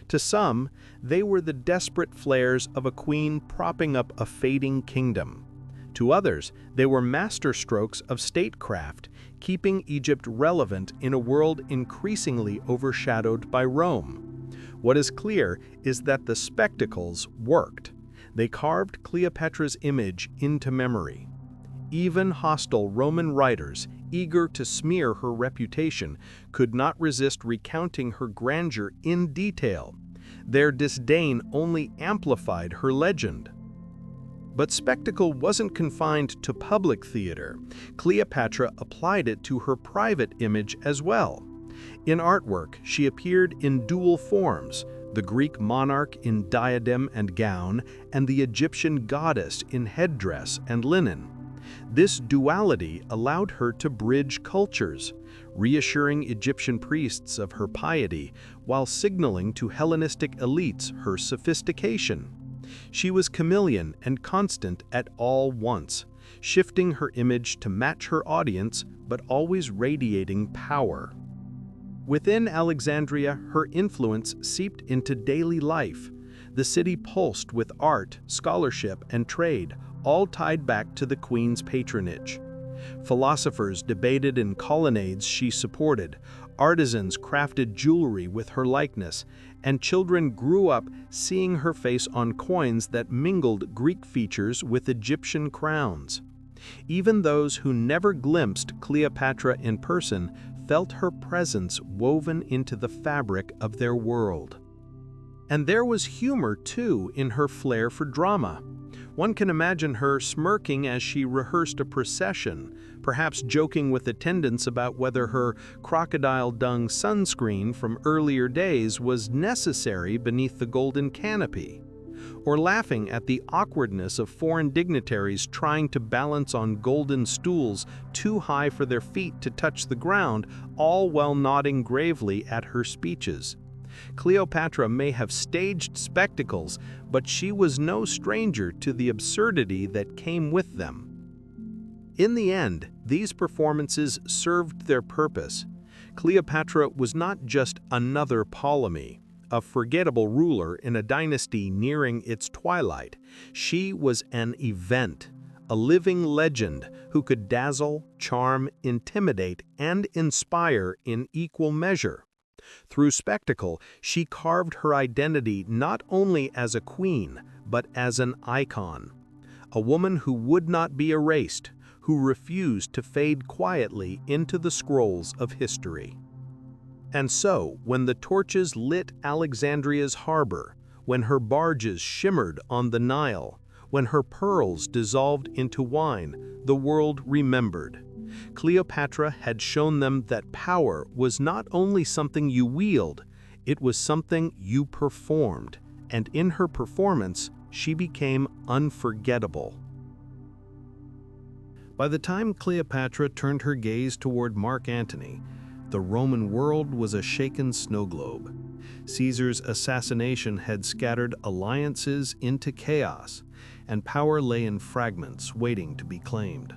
To some, they were the desperate flares of a queen propping up a fading kingdom. To others, they were masterstrokes of statecraft, keeping Egypt relevant in a world increasingly overshadowed by Rome. What is clear is that the spectacles worked. They carved Cleopatra's image into memory. Even hostile Roman writers, eager to smear her reputation, could not resist recounting her grandeur in detail. Their disdain only amplified her legend. But spectacle wasn't confined to public theater. Cleopatra applied it to her private image as well. In artwork, she appeared in dual forms, the Greek monarch in diadem and gown, and the Egyptian goddess in headdress and linen. This duality allowed her to bridge cultures, reassuring Egyptian priests of her piety while signaling to Hellenistic elites her sophistication. She was chameleon and constant at all once, shifting her image to match her audience but always radiating power. Within Alexandria, her influence seeped into daily life. The city pulsed with art, scholarship, and trade, all tied back to the queen's patronage. Philosophers debated in colonnades she supported, artisans crafted jewelry with her likeness, and children grew up seeing her face on coins that mingled Greek features with Egyptian crowns. Even those who never glimpsed Cleopatra in person felt her presence woven into the fabric of their world. And there was humor, too, in her flair for drama. One can imagine her smirking as she rehearsed a procession, perhaps joking with attendants about whether her crocodile dung sunscreen from earlier days was necessary beneath the golden canopy, or laughing at the awkwardness of foreign dignitaries trying to balance on golden stools too high for their feet to touch the ground, all while nodding gravely at her speeches. Cleopatra may have staged spectacles, but she was no stranger to the absurdity that came with them. In the end, these performances served their purpose. Cleopatra was not just another Ptolemy, a forgettable ruler in a dynasty nearing its twilight. She was an event, a living legend who could dazzle, charm, intimidate, and inspire in equal measure. Through spectacle, she carved her identity not only as a queen, but as an icon. A woman who would not be erased, who refused to fade quietly into the scrolls of history. And so, when the torches lit Alexandria's harbor, when her barges shimmered on the Nile, when her pearls dissolved into wine, the world remembered. Cleopatra had shown them that power was not only something you wield, it was something you performed, and in her performance, she became unforgettable. By the time Cleopatra turned her gaze toward Mark Antony, the Roman world was a shaken snow globe. Caesar's assassination had scattered alliances into chaos, and power lay in fragments waiting to be claimed.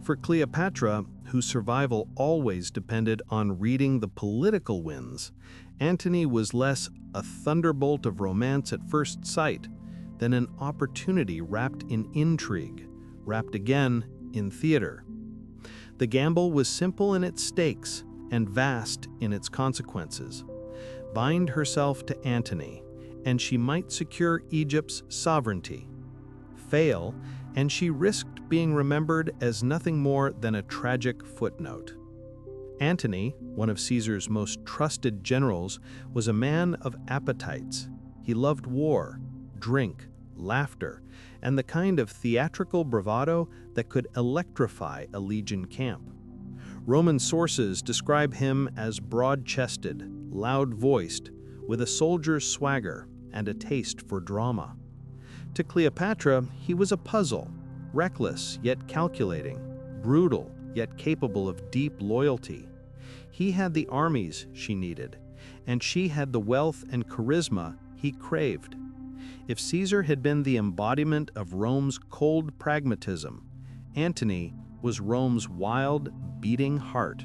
For Cleopatra, whose survival always depended on reading the political winds, Antony was less a thunderbolt of romance at first sight than an opportunity wrapped in intrigue, wrapped again in theater. The gamble was simple in its stakes and vast in its consequences. Bind herself to Antony, and she might secure Egypt's sovereignty. Fail, and she risked being remembered as nothing more than a tragic footnote. Antony, one of Caesar's most trusted generals, was a man of appetites. He loved war, drink, laughter, and the kind of theatrical bravado that could electrify a legion camp. Roman sources describe him as broad-chested, loud-voiced, with a soldier's swagger and a taste for drama. To Cleopatra, he was a puzzle, reckless yet calculating, brutal yet capable of deep loyalty. He had the armies she needed, and she had the wealth and charisma he craved. If Caesar had been the embodiment of Rome's cold pragmatism, Antony was Rome's wild, beating heart.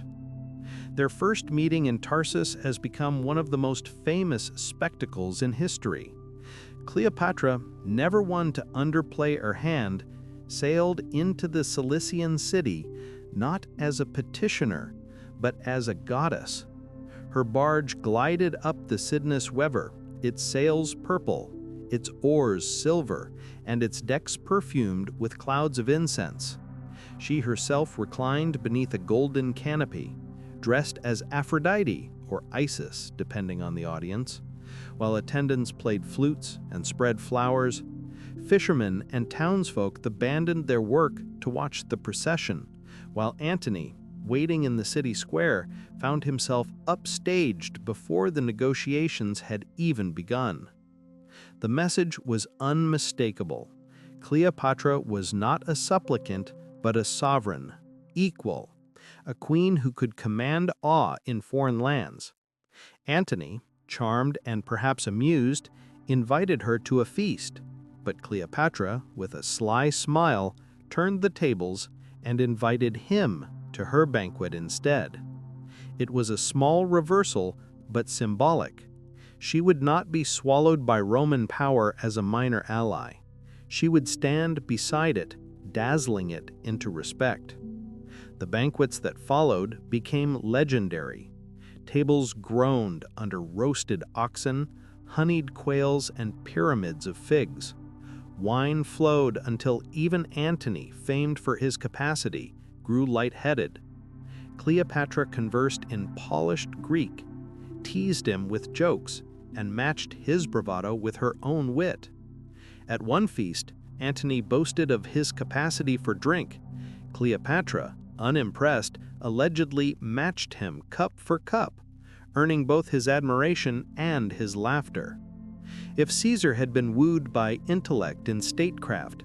Their first meeting in Tarsus has become one of the most famous spectacles in history. Cleopatra, never one to underplay her hand, sailed into the Cilician city not as a petitioner, but as a goddess. Her barge glided up the Cydnus River, its sails purple, its oars silver, and its decks perfumed with clouds of incense. She herself reclined beneath a golden canopy, dressed as Aphrodite or Isis, depending on the audience. While attendants played flutes and spread flowers, fishermen and townsfolk abandoned their work to watch the procession, while Antony, waiting in the city square, found himself upstaged before the negotiations had even begun. The message was unmistakable. Cleopatra was not a supplicant, but a sovereign, equal, a queen who could command awe in foreign lands. Antony, charmed and perhaps amused, invited her to a feast, but Cleopatra, with a sly smile, turned the tables and invited him to her banquet instead. It was a small reversal, but symbolic. She would not be swallowed by Roman power as a minor ally. She would stand beside it, dazzling it into respect. The banquets that followed became legendary. Tables groaned under roasted oxen, honeyed quails, and pyramids of figs. Wine flowed until even Antony, famed for his capacity, grew lightheaded. Cleopatra conversed in polished Greek, teased him with jokes, and matched his bravado with her own wit. At one feast, Antony boasted of his capacity for drink. Cleopatra, unimpressed, allegedly matched him cup for cup, earning both his admiration and his laughter. If Caesar had been wooed by intellect and statecraft,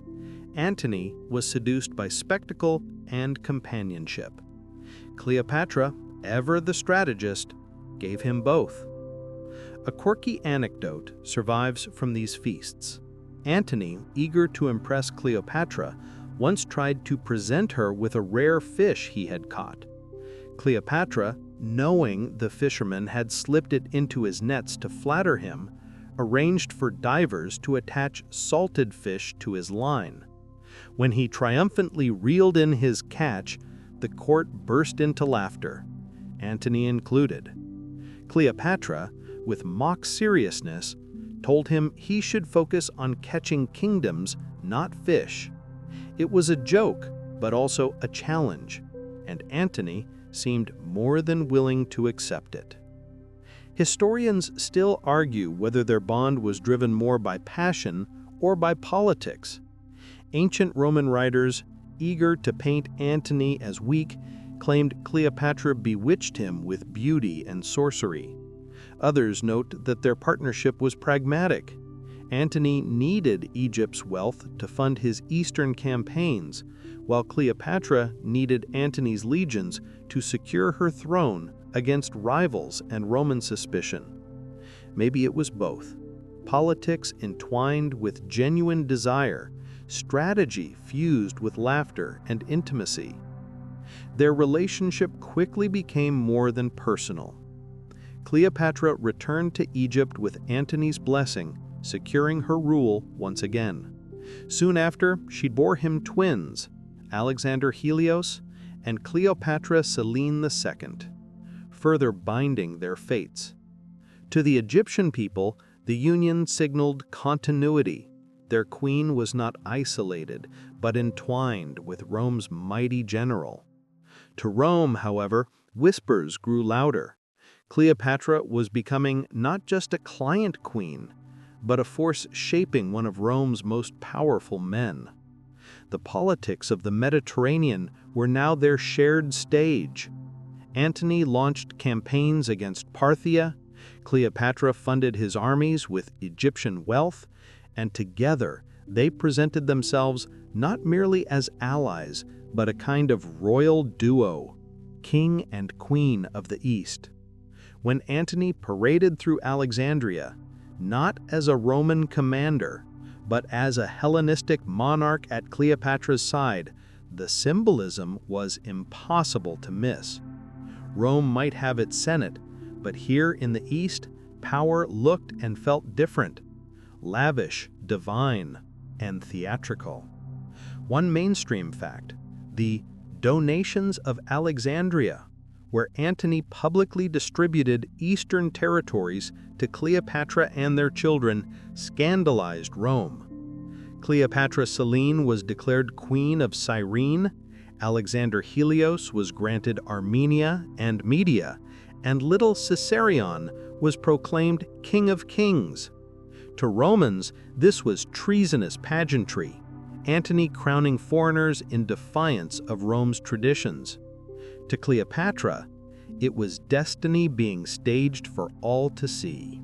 Antony was seduced by spectacle and companionship. Cleopatra, ever the strategist, gave him both. A quirky anecdote survives from these feasts. Antony, eager to impress Cleopatra, once tried to present her with a rare fish he had caught. Cleopatra, knowing the fisherman had slipped it into his nets to flatter him, arranged for divers to attach salted fish to his line. When he triumphantly reeled in his catch, the court burst into laughter, Antony included. Cleopatra, with mock seriousness, told him he should focus on catching kingdoms, not fish. It was a joke, but also a challenge, and Antony seemed more than willing to accept it. Historians still argue whether their bond was driven more by passion or by politics. Ancient Roman writers, eager to paint Antony as weak, claimed Cleopatra bewitched him with beauty and sorcery. Others note that their partnership was pragmatic. Antony needed Egypt's wealth to fund his eastern campaigns, while Cleopatra needed Antony's legions to secure her throne against rivals and Roman suspicion. Maybe it was both. Politics entwined with genuine desire, strategy fused with laughter and intimacy. Their relationship quickly became more than personal. Cleopatra returned to Egypt with Antony's blessing, securing her rule once again. Soon after, she bore him twins, Alexander Helios and Cleopatra Selene II, further binding their fates. To the Egyptian people, the union signaled continuity. Their queen was not isolated, but entwined with Rome's mighty general. To Rome, however, whispers grew louder. Cleopatra was becoming not just a client queen, but a force shaping one of Rome's most powerful men. The politics of the Mediterranean were now their shared stage. Antony launched campaigns against Parthia, Cleopatra funded his armies with Egyptian wealth, and together they presented themselves not merely as allies, but a kind of royal duo, king and queen of the East. When Antony paraded through Alexandria, not as a Roman commander, but as a Hellenistic monarch at Cleopatra's side, the symbolism was impossible to miss. Rome might have its Senate, but here in the East, power looked and felt different, lavish, divine, and theatrical. One mainstream fact, the donations of Alexandria, where Antony publicly distributed eastern territories to Cleopatra and their children, scandalized Rome. Cleopatra Selene was declared Queen of Cyrene, Alexander Helios was granted Armenia and Media, and little Caesarion was proclaimed King of Kings. To Romans, this was treasonous pageantry, Antony crowning foreigners in defiance of Rome's traditions. To Cleopatra, it was destiny being staged for all to see.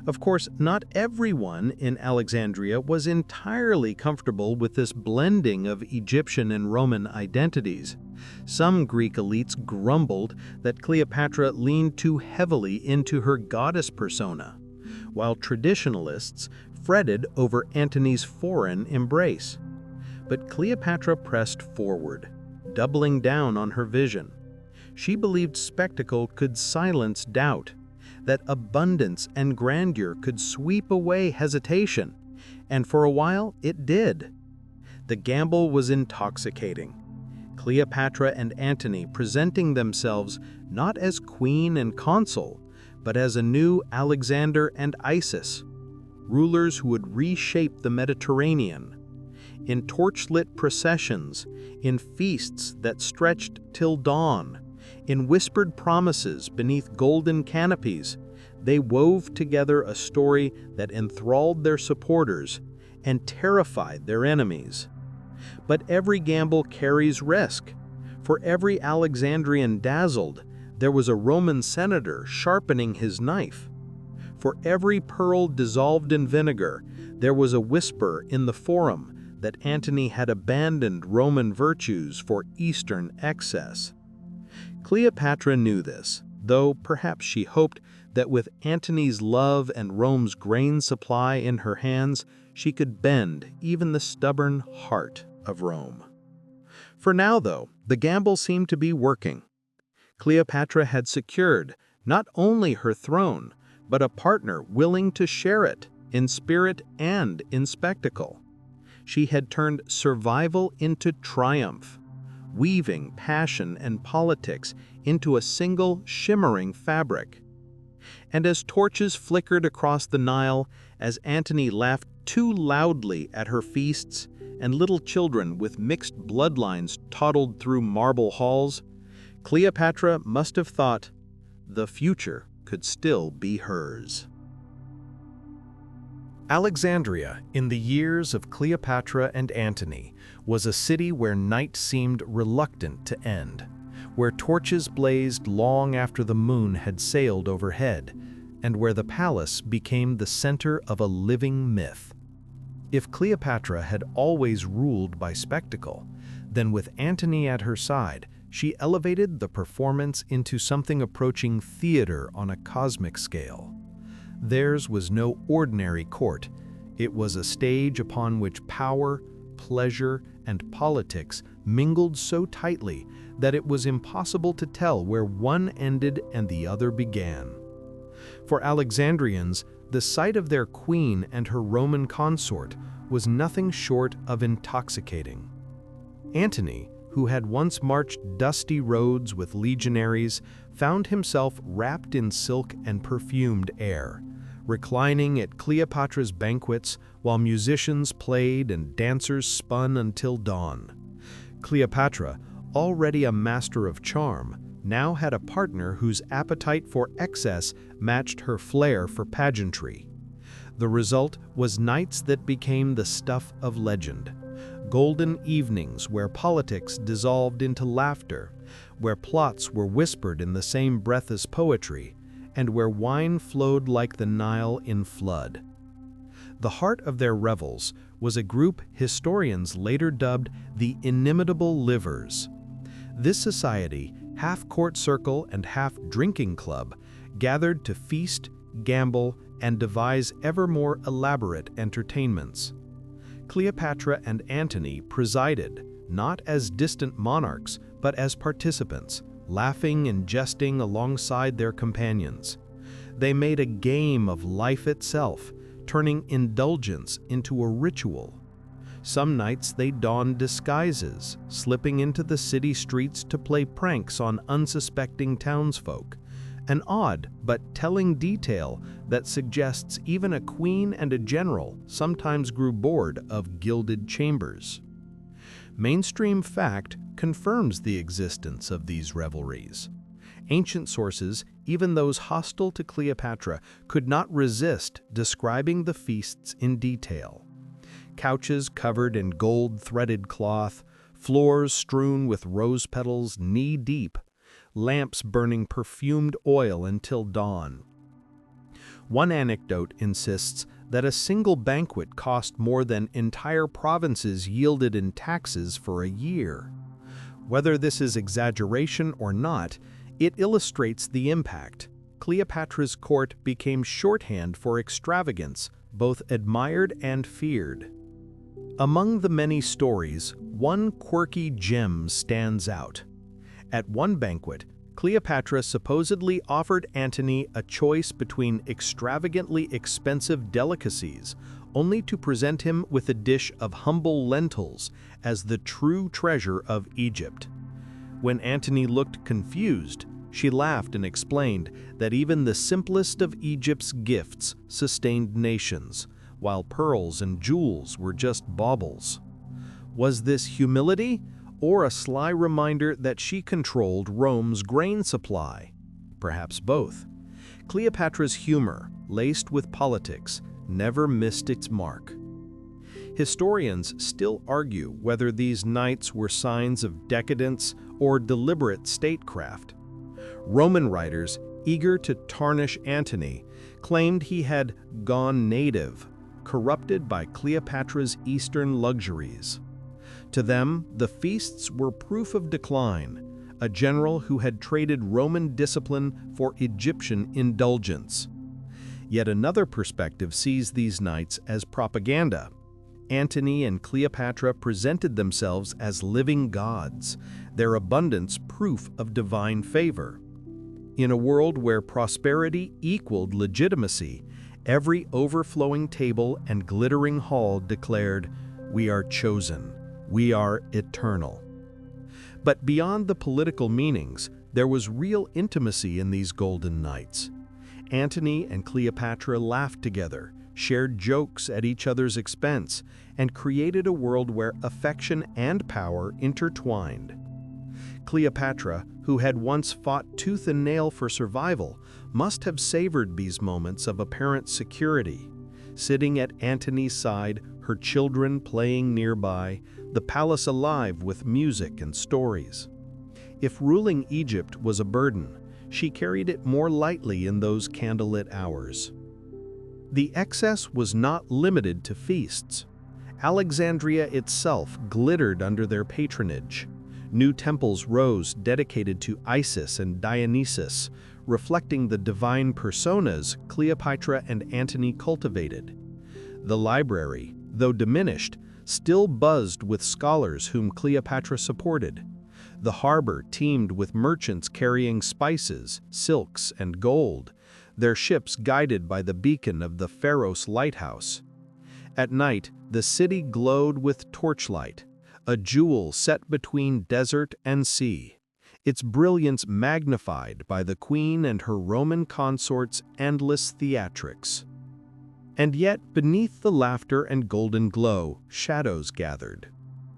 Of course, not everyone in Alexandria was entirely comfortable with this blending of Egyptian and Roman identities. Some Greek elites grumbled that Cleopatra leaned too heavily into her goddess persona, while traditionalists fretted over Antony's foreign embrace. But Cleopatra pressed forward, doubling down on her vision. She believed spectacle could silence doubt, that abundance and grandeur could sweep away hesitation, and for a while it did. The gamble was intoxicating. Cleopatra and Antony presenting themselves not as queen and consul, but as a new Alexander and Isis, rulers who would reshape the Mediterranean. In torchlit processions, in feasts that stretched till dawn, in whispered promises beneath golden canopies, they wove together a story that enthralled their supporters and terrified their enemies. But every gamble carries risk. For every Alexandrian dazzled, there was a Roman senator sharpening his knife. For every pearl dissolved in vinegar, there was a whisper in the forum that Antony had abandoned Roman virtues for Eastern excess. Cleopatra knew this, though perhaps she hoped that with Antony's love and Rome's grain supply in her hands, she could bend even the stubborn heart of Rome. For now, though, the gamble seemed to be working. Cleopatra had secured not only her throne, but a partner willing to share it in spirit and in spectacle. She had turned survival into triumph, weaving passion and politics into a single shimmering fabric. And as torches flickered across the Nile, as Antony laughed too loudly at her feasts, and little children with mixed bloodlines toddled through marble halls, Cleopatra must have thought the future could still be hers. Alexandria, in the years of Cleopatra and Antony, was a city where night seemed reluctant to end, where torches blazed long after the moon had sailed overhead, and where the palace became the center of a living myth. If Cleopatra had always ruled by spectacle, then with Antony at her side, she elevated the performance into something approaching theater on a cosmic scale. Theirs was no ordinary court. It was a stage upon which power, pleasure, and politics mingled so tightly that it was impossible to tell where one ended and the other began. For Alexandrians, the sight of their queen and her Roman consort was nothing short of intoxicating. Antony, who had once marched dusty roads with legionaries, found himself wrapped in silk and perfumed air, reclining at Cleopatra's banquets while musicians played and dancers spun until dawn. Cleopatra, already a master of charm, now had a partner whose appetite for excess matched her flair for pageantry. The result was nights that became the stuff of legend, golden evenings where politics dissolved into laughter, where plots were whispered in the same breath as poetry, and where wine flowed like the Nile in flood. The heart of their revels was a group historians later dubbed the Inimitable Livers. This society, half court circle and half drinking club, gathered to feast, gamble, and devise ever more elaborate entertainments. Cleopatra and Antony presided, not as distant monarchs, but as participants, laughing and jesting alongside their companions. They made a game of life itself, turning indulgence into a ritual. Some nights they donned disguises, slipping into the city streets to play pranks on unsuspecting townsfolk, an odd but telling detail that suggests even a queen and a general sometimes grew bored of gilded chambers. Mainstream fact confirms the existence of these revelries. Ancient sources, even those hostile to Cleopatra, could not resist describing the feasts in detail. Couches covered in gold-threaded cloth, floors strewn with rose petals knee-deep, lamps burning perfumed oil until dawn. One anecdote insists that a single banquet cost more than entire provinces yielded in taxes for a year. Whether this is exaggeration or not, it illustrates the impact. Cleopatra's court became shorthand for extravagance, both admired and feared. Among the many stories, one quirky gem stands out. At one banquet, Cleopatra supposedly offered Antony a choice between extravagantly expensive delicacies, only to present him with a dish of humble lentils as the true treasure of Egypt. When Antony looked confused, she laughed and explained that even the simplest of Egypt's gifts sustained nations, while pearls and jewels were just baubles. Was this humility, or a sly reminder that she controlled Rome's grain supply? Perhaps both. Cleopatra's humor, laced with politics, never missed its mark. Historians still argue whether these nights were signs of decadence or deliberate statecraft. Roman writers, eager to tarnish Antony, claimed he had gone native, corrupted by Cleopatra's Eastern luxuries. To them, the feasts were proof of decline, a general who had traded Roman discipline for Egyptian indulgence. Yet another perspective sees these nights as propaganda. Antony and Cleopatra presented themselves as living gods, their abundance proof of divine favor. In a world where prosperity equaled legitimacy, every overflowing table and glittering hall declared, "We are chosen. We are eternal." But beyond the political meanings, there was real intimacy in these golden nights. Antony and Cleopatra laughed together, shared jokes at each other's expense, and created a world where affection and power intertwined. Cleopatra, who had once fought tooth and nail for survival, must have savored these moments of apparent security. Sitting at Antony's side, her children playing nearby, the palace alive with music and stories. If ruling Egypt was a burden, she carried it more lightly in those candlelit hours. The excess was not limited to feasts. Alexandria itself glittered under their patronage. New temples rose dedicated to Isis and Dionysus, reflecting the divine personas Cleopatra and Antony cultivated. The library, though diminished, still buzzed with scholars whom Cleopatra supported. The harbor teemed with merchants carrying spices, silks, and gold, their ships guided by the beacon of the pharaoh's lighthouse. At night, the city glowed with torchlight, a jewel set between desert and sea, its brilliance magnified by the queen and her Roman consorts' endless theatrics. And yet, beneath the laughter and golden glow, shadows gathered.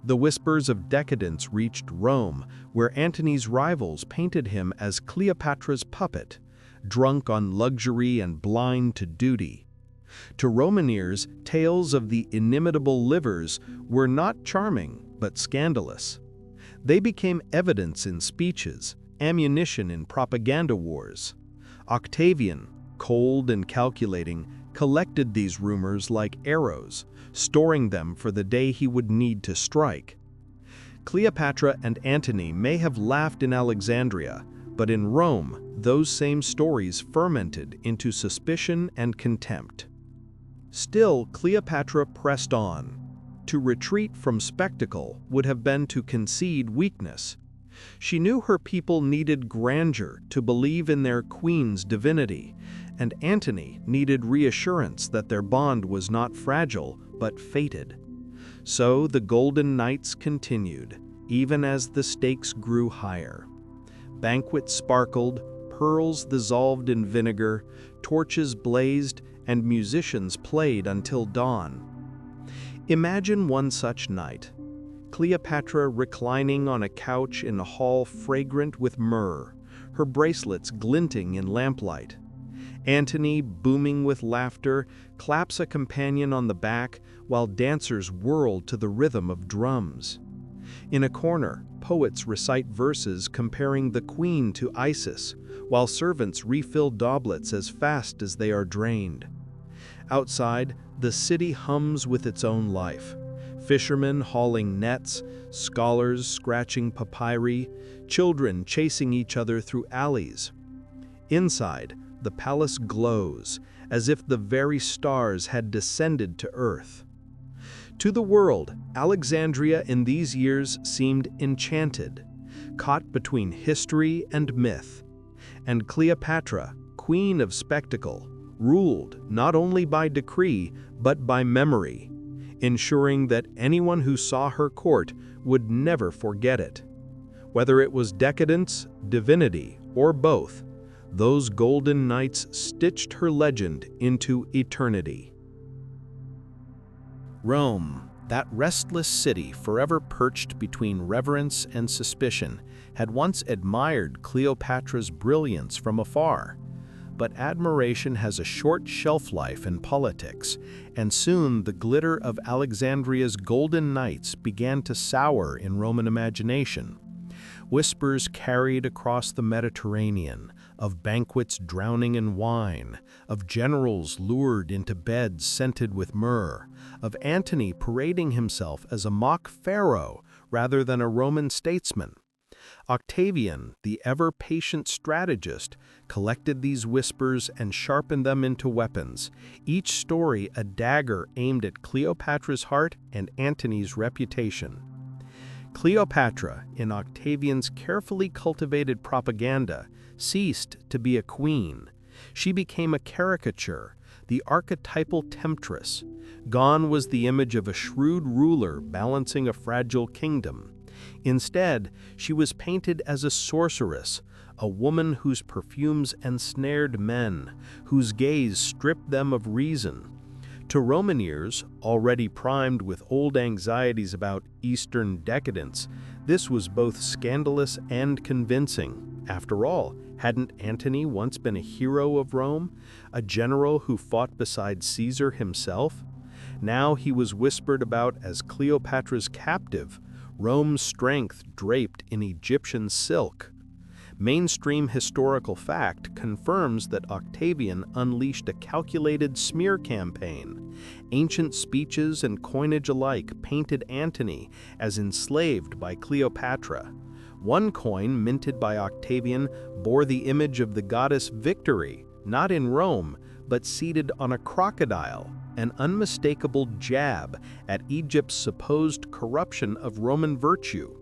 The whispers of decadence reached Rome, where Antony's rivals painted him as Cleopatra's puppet, drunk on luxury and blind to duty. To Roman ears, tales of the inimitable livers were not charming, but scandalous. They became evidence in speeches, ammunition in propaganda wars. Octavian, cold and calculating, collected these rumors like arrows, storing them for the day he would need to strike. Cleopatra and Antony may have laughed in Alexandria, but in Rome, those same stories fermented into suspicion and contempt. Still, Cleopatra pressed on. To retreat from spectacle would have been to concede weakness. She knew her people needed grandeur to believe in their queen's divinity, and Antony needed reassurance that their bond was not fragile, but fated. So the golden nights continued, even as the stakes grew higher. Banquets sparkled, pearls dissolved in vinegar, torches blazed, and musicians played until dawn. Imagine one such night. Cleopatra reclining on a couch in a hall fragrant with myrrh, her bracelets glinting in lamplight. Antony, booming with laughter, claps a companion on the back while dancers whirl to the rhythm of drums. In a corner, poets recite verses comparing the queen to Isis, while servants refill goblets as fast as they are drained. Outside, the city hums with its own life. Fishermen hauling nets, scholars scratching papyri, children chasing each other through alleys. Inside, the palace glows, as if the very stars had descended to earth. To the world, Alexandria in these years seemed enchanted, caught between history and myth. And Cleopatra, queen of spectacle, ruled not only by decree but by memory, ensuring that anyone who saw her court would never forget it. Whether it was decadence, divinity, or both, those golden nights stitched her legend into eternity. Rome, that restless city forever perched between reverence and suspicion, had once admired Cleopatra's brilliance from afar. But admiration has a short shelf life in politics, and soon the glitter of Alexandria's golden nights began to sour in Roman imagination. Whispers carried across the Mediterranean, of banquets drowning in wine, of generals lured into beds scented with myrrh, of Antony parading himself as a mock pharaoh rather than a Roman statesman. Octavian, the ever-patient strategist, collected these whispers and sharpened them into weapons, each story a dagger aimed at Cleopatra's heart and Antony's reputation. Cleopatra, in Octavian's carefully cultivated propaganda, ceased to be a queen. She became a caricature, the archetypal temptress. Gone was the image of a shrewd ruler balancing a fragile kingdom. Instead, she was painted as a sorceress, a woman whose perfumes ensnared men, whose gaze stripped them of reason. To Roman ears, already primed with old anxieties about Eastern decadence, this was both scandalous and convincing. After all, hadn't Antony once been a hero of Rome, a general who fought beside Caesar himself? Now he was whispered about as Cleopatra's captive, Rome's strength draped in Egyptian silk. Mainstream historical fact confirms that Octavian unleashed a calculated smear campaign. Ancient speeches and coinage alike painted Antony as enslaved by Cleopatra. One coin minted by Octavian bore the image of the goddess Victory, not in Rome, but seated on a crocodile, an unmistakable jab at Egypt's supposed corruption of Roman virtue.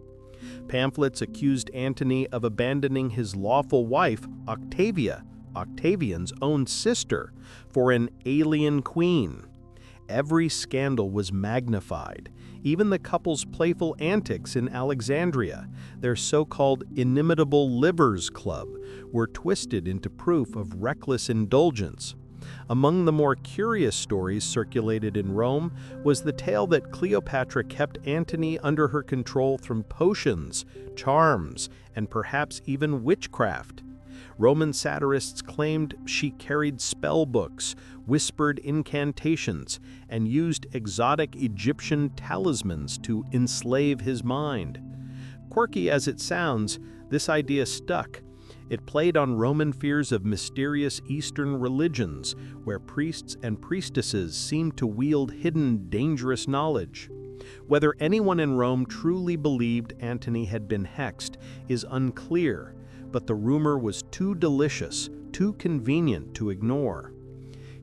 Pamphlets accused Antony of abandoning his lawful wife, Octavia, Octavian's own sister, for an alien queen. Every scandal was magnified. Even the couple's playful antics in Alexandria, their so-called inimitable livers club, were twisted into proof of reckless indulgence. Among the more curious stories circulated in Rome was the tale that Cleopatra kept Antony under her control through potions, charms, and perhaps even witchcraft. Roman satirists claimed she carried spell books, whispered incantations, and used exotic Egyptian talismans to enslave his mind. Quirky as it sounds, this idea stuck. It played on Roman fears of mysterious Eastern religions, where priests and priestesses seemed to wield hidden, dangerous knowledge. Whether anyone in Rome truly believed Antony had been hexed is unclear, but the rumor was too delicious, too convenient to ignore.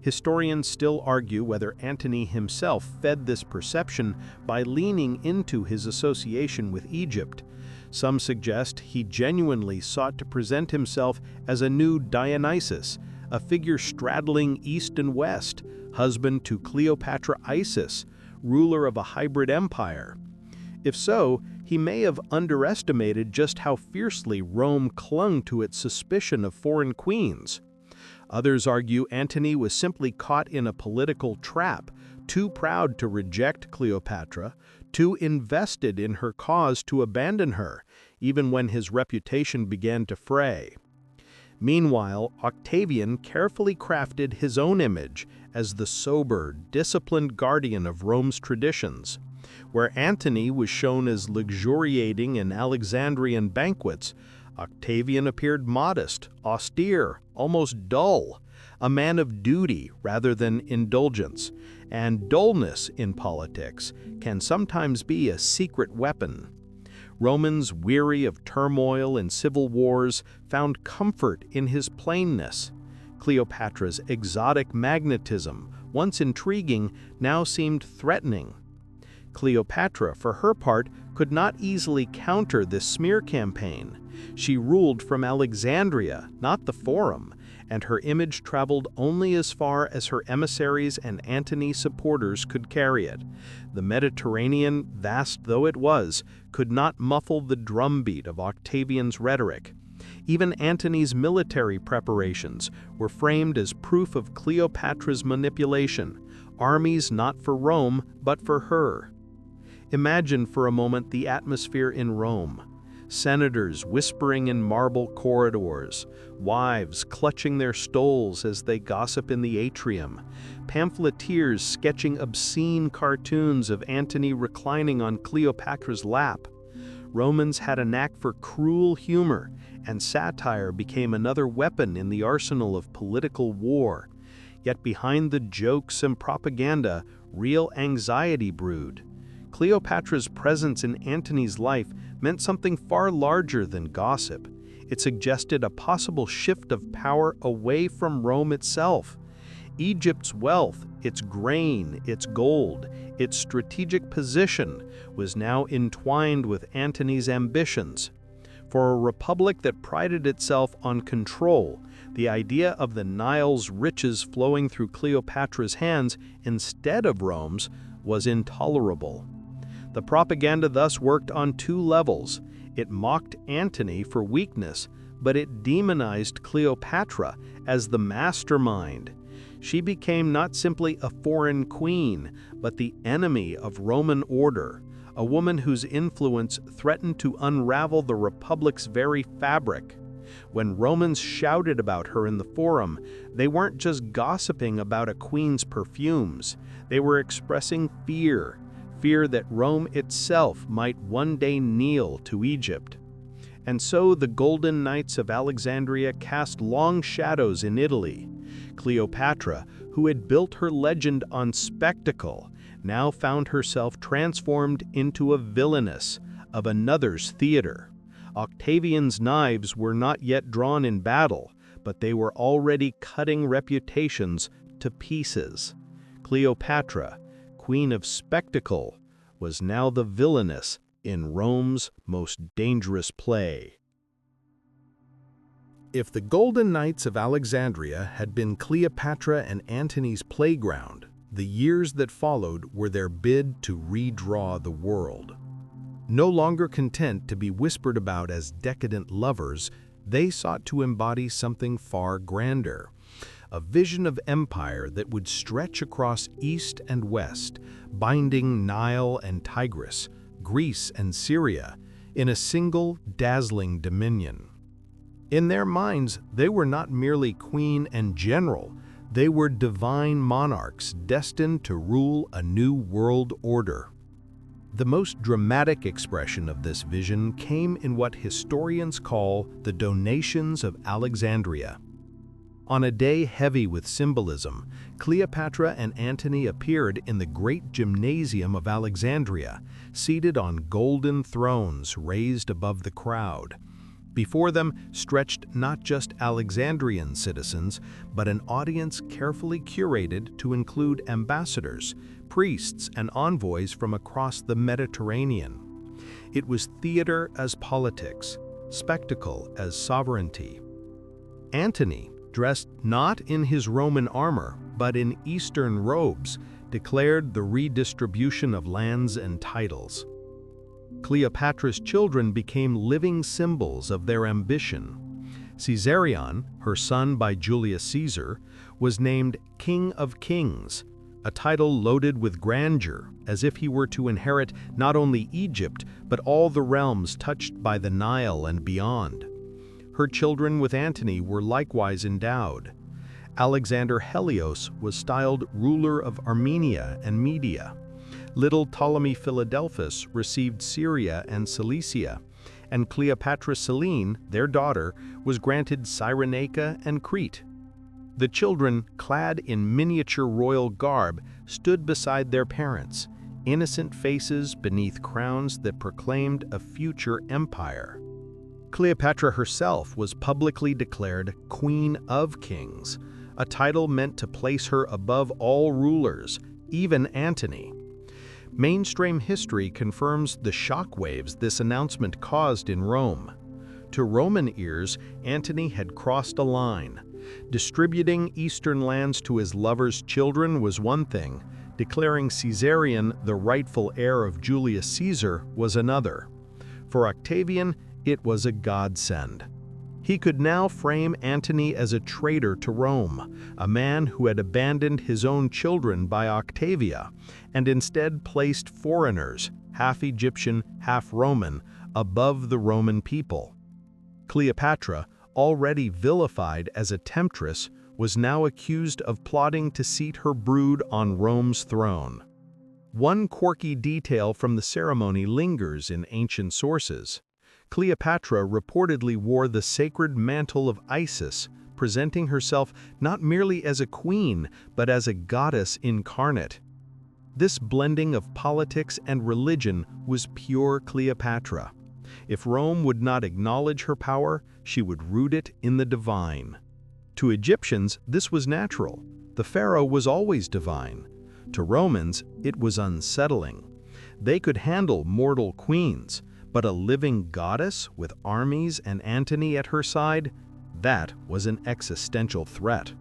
Historians still argue whether Antony himself fed this perception by leaning into his association with Egypt. Some suggest he genuinely sought to present himself as a new Dionysus, a figure straddling east and west, husband to Cleopatra Isis, ruler of a hybrid empire. If so, he may have underestimated just how fiercely Rome clung to its suspicion of foreign queens. Others argue Antony was simply caught in a political trap, too proud to reject Cleopatra, too invested in her cause to abandon her, even when his reputation began to fray. Meanwhile, Octavian carefully crafted his own image as the sober, disciplined guardian of Rome's traditions. Where Antony was shown as luxuriating in Alexandrian banquets, Octavian appeared modest, austere, almost dull, a man of duty rather than indulgence, and dullness in politics can sometimes be a secret weapon. Romans, weary of turmoil and civil wars, found comfort in his plainness. Cleopatra's exotic magnetism, once intriguing, now seemed threatening. Cleopatra, for her part, could not easily counter this smear campaign. She ruled from Alexandria, not the Forum, and her image traveled only as far as her emissaries and Antony supporters could carry it. The Mediterranean, vast though it was, could not muffle the drumbeat of Octavian's rhetoric. Even Antony's military preparations were framed as proof of Cleopatra's manipulation, armies not for Rome, but for her. Imagine for a moment the atmosphere in Rome. Senators whispering in marble corridors, wives clutching their stoles as they gossip in the atrium, pamphleteers sketching obscene cartoons of Antony reclining on Cleopatra's lap. Romans had a knack for cruel humor, and satire became another weapon in the arsenal of political war. Yet behind the jokes and propaganda, real anxiety brewed. Cleopatra's presence in Antony's life meant something far larger than gossip. It suggested a possible shift of power away from Rome itself. Egypt's wealth, its grain, its gold, its strategic position was now entwined with Antony's ambitions. For a republic that prided itself on control, the idea of the Nile's riches flowing through Cleopatra's hands instead of Rome's was intolerable. The propaganda thus worked on two levels. It mocked Antony for weakness, but it demonized Cleopatra as the mastermind. She became not simply a foreign queen, but the enemy of Roman order, a woman whose influence threatened to unravel the republic's very fabric. When Romans shouted about her in the Forum, they weren't just gossiping about a queen's perfumes. They were expressing fear that Rome itself might one day kneel to Egypt. And so the Golden Knights of Alexandria cast long shadows in Italy. Cleopatra, who had built her legend on spectacle, now found herself transformed into a villainess of another's theater. Octavian's knives were not yet drawn in battle, but they were already cutting reputations to pieces. Cleopatra, queen of spectacle, was now the villainess in Rome's most dangerous play. If the Golden Knights of Alexandria had been Cleopatra and Antony's playground, the years that followed were their bid to redraw the world. No longer content to be whispered about as decadent lovers, they sought to embody something far grander. A vision of empire that would stretch across east and west, binding Nile and Tigris, Greece and Syria, in a single dazzling dominion. In their minds, they were not merely queen and general, they were divine monarchs destined to rule a new world order. The most dramatic expression of this vision came in what historians call the donations of Alexandria. On a day heavy with symbolism, Cleopatra and Antony appeared in the great gymnasium of Alexandria, seated on golden thrones raised above the crowd. Before them stretched not just Alexandrian citizens, but an audience carefully curated to include ambassadors, priests, and envoys from across the Mediterranean. It was theater as politics, spectacle as sovereignty. Antony, dressed not in his Roman armor, but in Eastern robes, declared the redistribution of lands and titles. Cleopatra's children became living symbols of their ambition. Caesarion, her son by Julius Caesar, was named King of Kings, a title loaded with grandeur, as if he were to inherit not only Egypt, but all the realms touched by the Nile and beyond. Her children with Antony were likewise endowed. Alexander Helios was styled ruler of Armenia and Media. Little Ptolemy Philadelphus received Syria and Cilicia, and Cleopatra Selene, their daughter, was granted Cyrenaica and Crete. The children, clad in miniature royal garb, stood beside their parents, innocent faces beneath crowns that proclaimed a future empire. Cleopatra herself was publicly declared Queen of Kings, a title meant to place her above all rulers, even Antony. Mainstream history confirms the shockwaves this announcement caused in Rome. To Roman ears, Antony had crossed a line. Distributing eastern lands to his lover's children was one thing. Declaring Caesarion the rightful heir of Julius Caesar was another. For Octavian, it was a godsend. He could now frame Antony as a traitor to Rome, a man who had abandoned his own children by Octavia, and instead placed foreigners, half Egyptian, half Roman, above the Roman people. Cleopatra, already vilified as a temptress, was now accused of plotting to seat her brood on Rome's throne. One quirky detail from the ceremony lingers in ancient sources. Cleopatra reportedly wore the sacred mantle of Isis, presenting herself not merely as a queen, but as a goddess incarnate. This blending of politics and religion was pure Cleopatra. If Rome would not acknowledge her power, she would root it in the divine. To Egyptians, this was natural. The pharaoh was always divine. To Romans, it was unsettling. They could handle mortal queens, but a living goddess with armies and Antony at her side, that was an existential threat.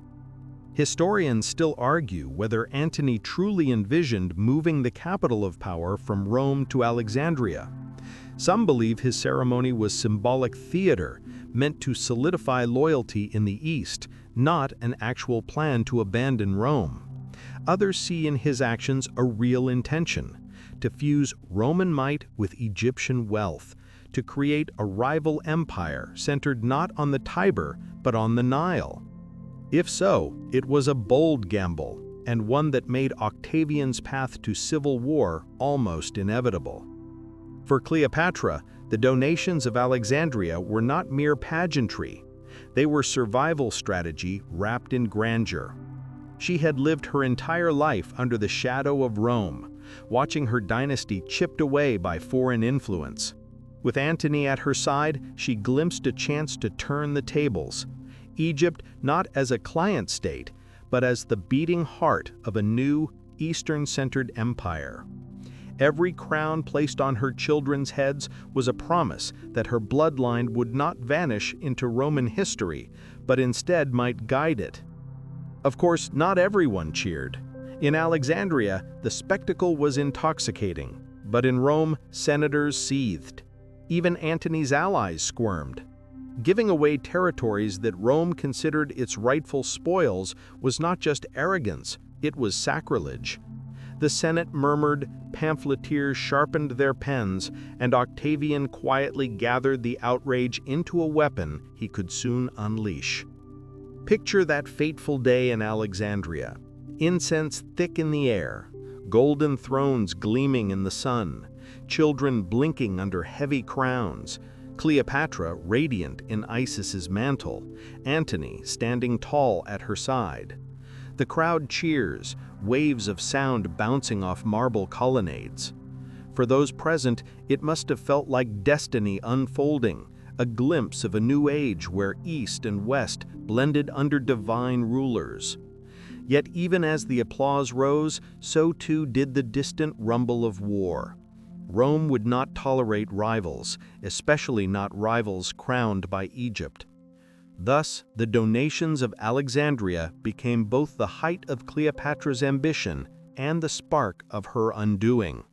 Historians still argue whether Antony truly envisioned moving the capital of power from Rome to Alexandria. Some believe his ceremony was symbolic theater, meant to solidify loyalty in the East, not an actual plan to abandon Rome. Others see in his actions a real intention, to fuse Roman might with Egyptian wealth, to create a rival empire centered not on the Tiber but on the Nile. If so, it was a bold gamble, and one that made Octavian's path to civil war almost inevitable. For Cleopatra, the donations of Alexandria were not mere pageantry. They were survival strategy wrapped in grandeur. She had lived her entire life under the shadow of Rome, watching her dynasty chipped away by foreign influence. With Antony at her side, she glimpsed a chance to turn the tables. Egypt not as a client state, but as the beating heart of a new, Eastern-centered empire. Every crown placed on her children's heads was a promise that her bloodline would not vanish into Roman history, but instead might guide it. Of course, not everyone cheered. In Alexandria, the spectacle was intoxicating, but in Rome, senators seethed. Even Antony's allies squirmed. Giving away territories that Rome considered its rightful spoils was not just arrogance, it was sacrilege. The Senate murmured, pamphleteers sharpened their pens, and Octavian quietly gathered the outrage into a weapon he could soon unleash. Picture that fateful day in Alexandria. Incense thick in the air, golden thrones gleaming in the sun, children blinking under heavy crowns, Cleopatra radiant in Isis's mantle, Antony standing tall at her side. The crowd cheers, waves of sound bouncing off marble colonnades. For those present, it must have felt like destiny unfolding, a glimpse of a new age where East and West blended under divine rulers. Yet even as the applause rose, so too did the distant rumble of war. Rome would not tolerate rivals, especially not rivals crowned by Egypt. Thus, the donations of Alexandria became both the height of Cleopatra's ambition and the spark of her undoing.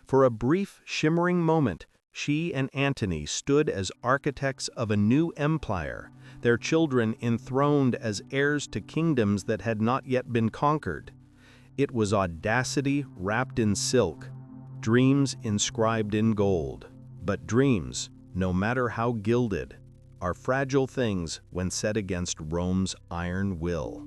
For a brief, shimmering moment, she and Antony stood as architects of a new empire, their children enthroned as heirs to kingdoms that had not yet been conquered. It was audacity wrapped in silk, dreams inscribed in gold. But dreams, no matter how gilded, are fragile things when set against Rome's iron will.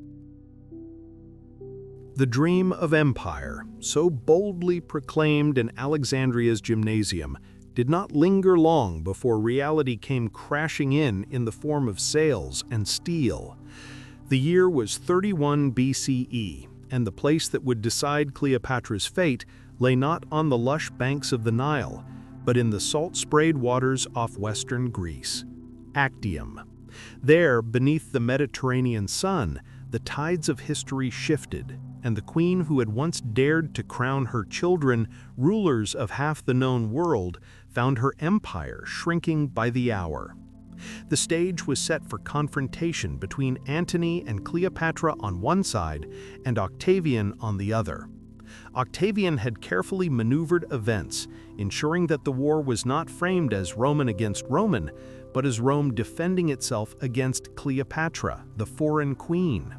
The dream of empire, so boldly proclaimed in Alexandria's gymnasium, did not linger long before reality came crashing in the form of sails and steel. The year was 31 BCE, and the place that would decide Cleopatra's fate lay not on the lush banks of the Nile, but in the salt-sprayed waters off western Greece. Actium. There, beneath the Mediterranean sun, the tides of history shifted, and the queen who had once dared to crown her children rulers of half the known world found her empire shrinking by the hour. The stage was set for confrontation between Antony and Cleopatra on one side and Octavian on the other. Octavian had carefully maneuvered events, ensuring that the war was not framed as Roman against Roman, but as Rome defending itself against Cleopatra, the foreign queen.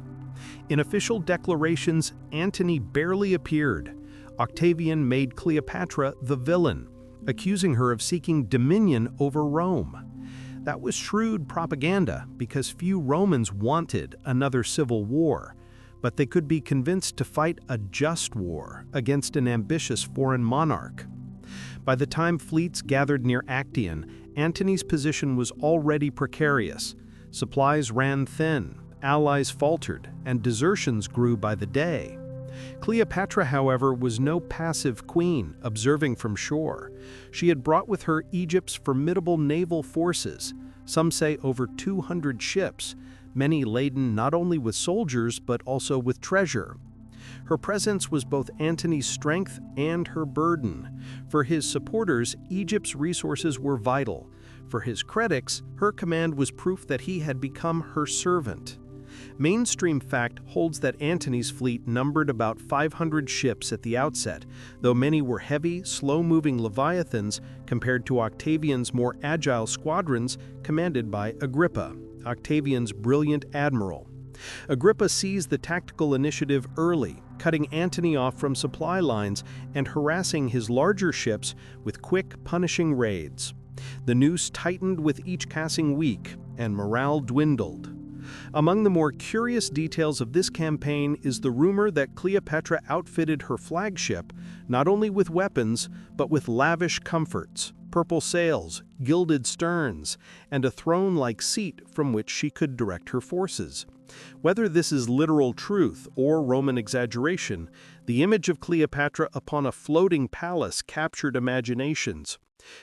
In official declarations, Antony barely appeared. Octavian made Cleopatra the villain, accusing her of seeking dominion over Rome. That was shrewd propaganda because few Romans wanted another civil war, but they could be convinced to fight a just war against an ambitious foreign monarch. By the time fleets gathered near Actium, Antony's position was already precarious. Supplies ran thin, allies faltered, and desertions grew by the day. Cleopatra, however, was no passive queen observing from shore. She had brought with her Egypt's formidable naval forces, some say over 200 ships, many laden not only with soldiers but also with treasure. Her presence was both Antony's strength and her burden. For his supporters, Egypt's resources were vital. For his critics, her command was proof that he had become her servant. Mainstream fact holds that Antony's fleet numbered about 500 ships at the outset, though many were heavy, slow-moving leviathans compared to Octavian's more agile squadrons commanded by Agrippa, Octavian's brilliant admiral. Agrippa seized the tactical initiative early, cutting Antony off from supply lines and harassing his larger ships with quick, punishing raids. The noose tightened with each passing week, and morale dwindled. Among the more curious details of this campaign is the rumor that Cleopatra outfitted her flagship not only with weapons, but with lavish comforts, purple sails, gilded sterns, and a throne-like seat from which she could direct her forces. Whether this is literal truth or Roman exaggeration, the image of Cleopatra upon a floating palace captured imaginations.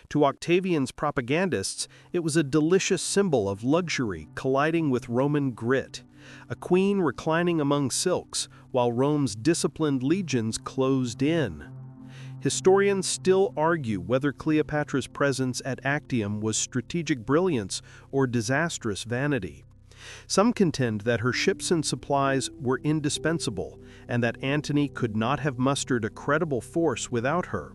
To Octavian's propagandists, it was a delicious symbol of luxury colliding with Roman grit, a queen reclining among silks while Rome's disciplined legions closed in. Historians still argue whether Cleopatra's presence at Actium was strategic brilliance or disastrous vanity. Some contend that her ships and supplies were indispensable and that Antony could not have mustered a credible force without her.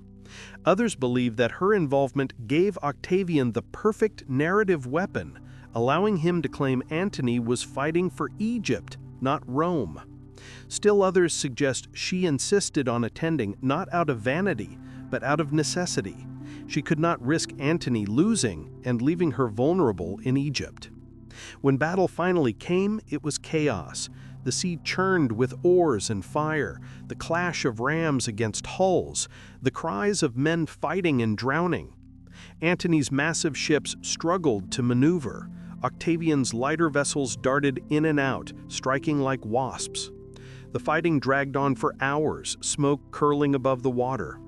Others believe that her involvement gave Octavian the perfect narrative weapon, allowing him to claim Antony was fighting for Egypt, not Rome. Still others suggest she insisted on attending not out of vanity, but out of necessity. She could not risk Antony losing and leaving her vulnerable in Egypt. When battle finally came, it was chaos. The sea churned with oars and fire, the clash of rams against hulls, the cries of men fighting and drowning. Antony's massive ships struggled to maneuver. Octavian's lighter vessels darted in and out, striking like wasps. The fighting dragged on for hours, smoke curling above the water.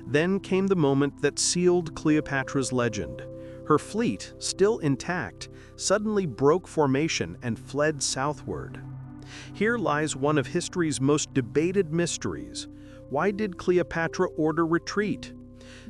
Then came the moment that sealed Cleopatra's legend. Her fleet, still intact, suddenly broke formation and fled southward. Here lies one of history's most debated mysteries. Why did Cleopatra order retreat?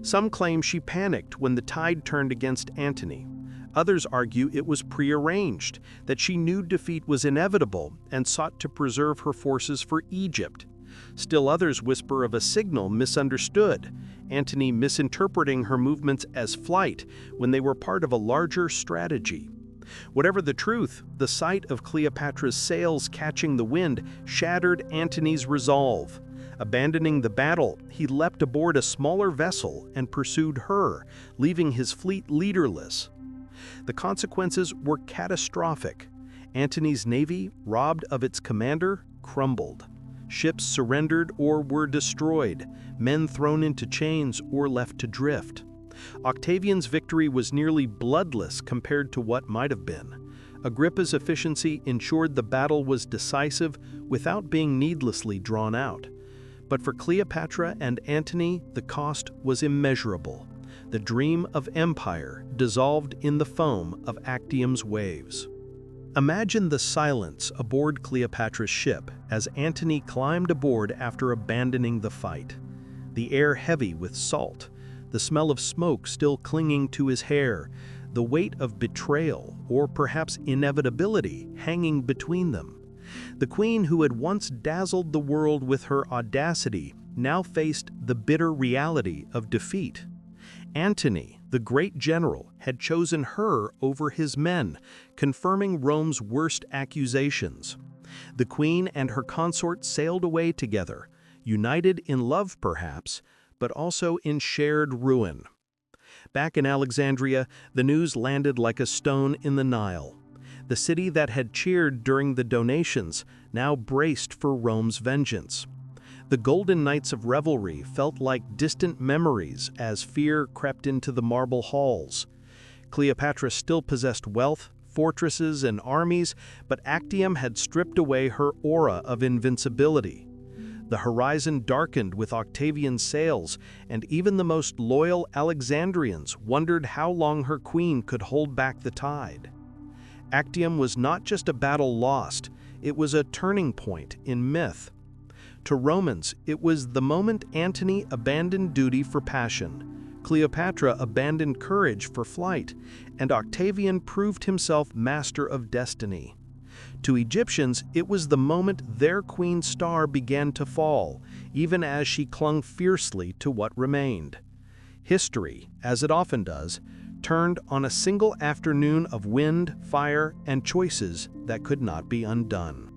Some claim she panicked when the tide turned against Antony. Others argue it was prearranged, that she knew defeat was inevitable and sought to preserve her forces for Egypt. Still others whisper of a signal misunderstood, Antony misinterpreting her movements as flight when they were part of a larger strategy. Whatever the truth, the sight of Cleopatra's sails catching the wind shattered Antony's resolve. Abandoning the battle, he leapt aboard a smaller vessel and pursued her, leaving his fleet leaderless. The consequences were catastrophic. Antony's navy, robbed of its commander, crumbled. Ships surrendered or were destroyed, men thrown into chains or left to drift. Octavian's victory was nearly bloodless compared to what might have been. Agrippa's efficiency ensured the battle was decisive without being needlessly drawn out. But for Cleopatra and Antony, the cost was immeasurable. The dream of empire dissolved in the foam of Actium's waves. Imagine the silence aboard Cleopatra's ship as Antony climbed aboard after abandoning the fight. The air heavy with salt, the smell of smoke still clinging to his hair, the weight of betrayal or perhaps inevitability hanging between them. The queen who had once dazzled the world with her audacity now faced the bitter reality of defeat. Antony, the great general, had chosen her over his men, confirming Rome's worst accusations. The queen and her consort sailed away together, united in love perhaps, but also in shared ruin. Back in Alexandria, the news landed like a stone in the Nile. The city that had cheered during the donations now braced for Rome's vengeance. The golden nights of revelry felt like distant memories as fear crept into the marble halls. Cleopatra still possessed wealth, fortresses, and armies, but Actium had stripped away her aura of invincibility. The horizon darkened with Octavian's sails, and even the most loyal Alexandrians wondered how long her queen could hold back the tide. Actium was not just a battle lost, it was a turning point in myth. To Romans, it was the moment Antony abandoned duty for passion, Cleopatra abandoned courage for flight, and Octavian proved himself master of destiny. To Egyptians, it was the moment their queen's star began to fall, even as she clung fiercely to what remained. History, as it often does, turned on a single afternoon of wind, fire, and choices that could not be undone.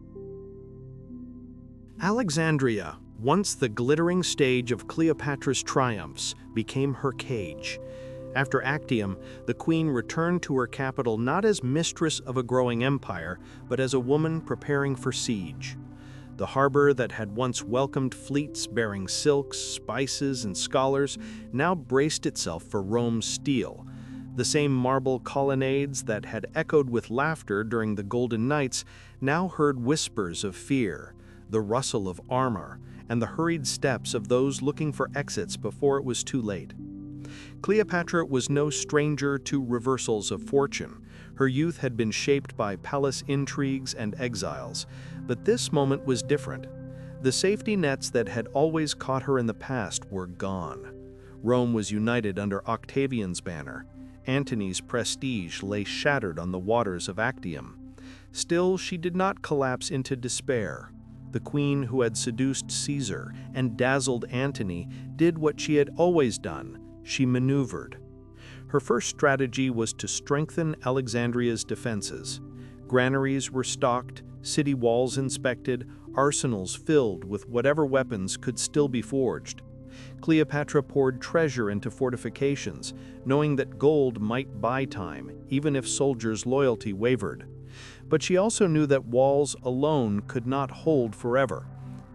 Alexandria, once the glittering stage of Cleopatra's triumphs, became her cage. After Actium, the queen returned to her capital not as mistress of a growing empire, but as a woman preparing for siege. The harbor that had once welcomed fleets bearing silks, spices, and scholars now braced itself for Rome's steel. The same marble colonnades that had echoed with laughter during the Golden Nights now heard whispers of fear, the rustle of armor, and the hurried steps of those looking for exits before it was too late. Cleopatra was no stranger to reversals of fortune. Her youth had been shaped by palace intrigues and exiles, but this moment was different. The safety nets that had always caught her in the past were gone. Rome was united under Octavian's banner. Antony's prestige lay shattered on the waters of Actium. Still, she did not collapse into despair. The queen who had seduced Caesar and dazzled Antony did what she had always done. She maneuvered. Her first strategy was to strengthen Alexandria's defenses. Granaries were stocked, city walls inspected, arsenals filled with whatever weapons could still be forged. Cleopatra poured treasure into fortifications, knowing that gold might buy time, even if soldiers' loyalty wavered. But she also knew that walls alone could not hold forever.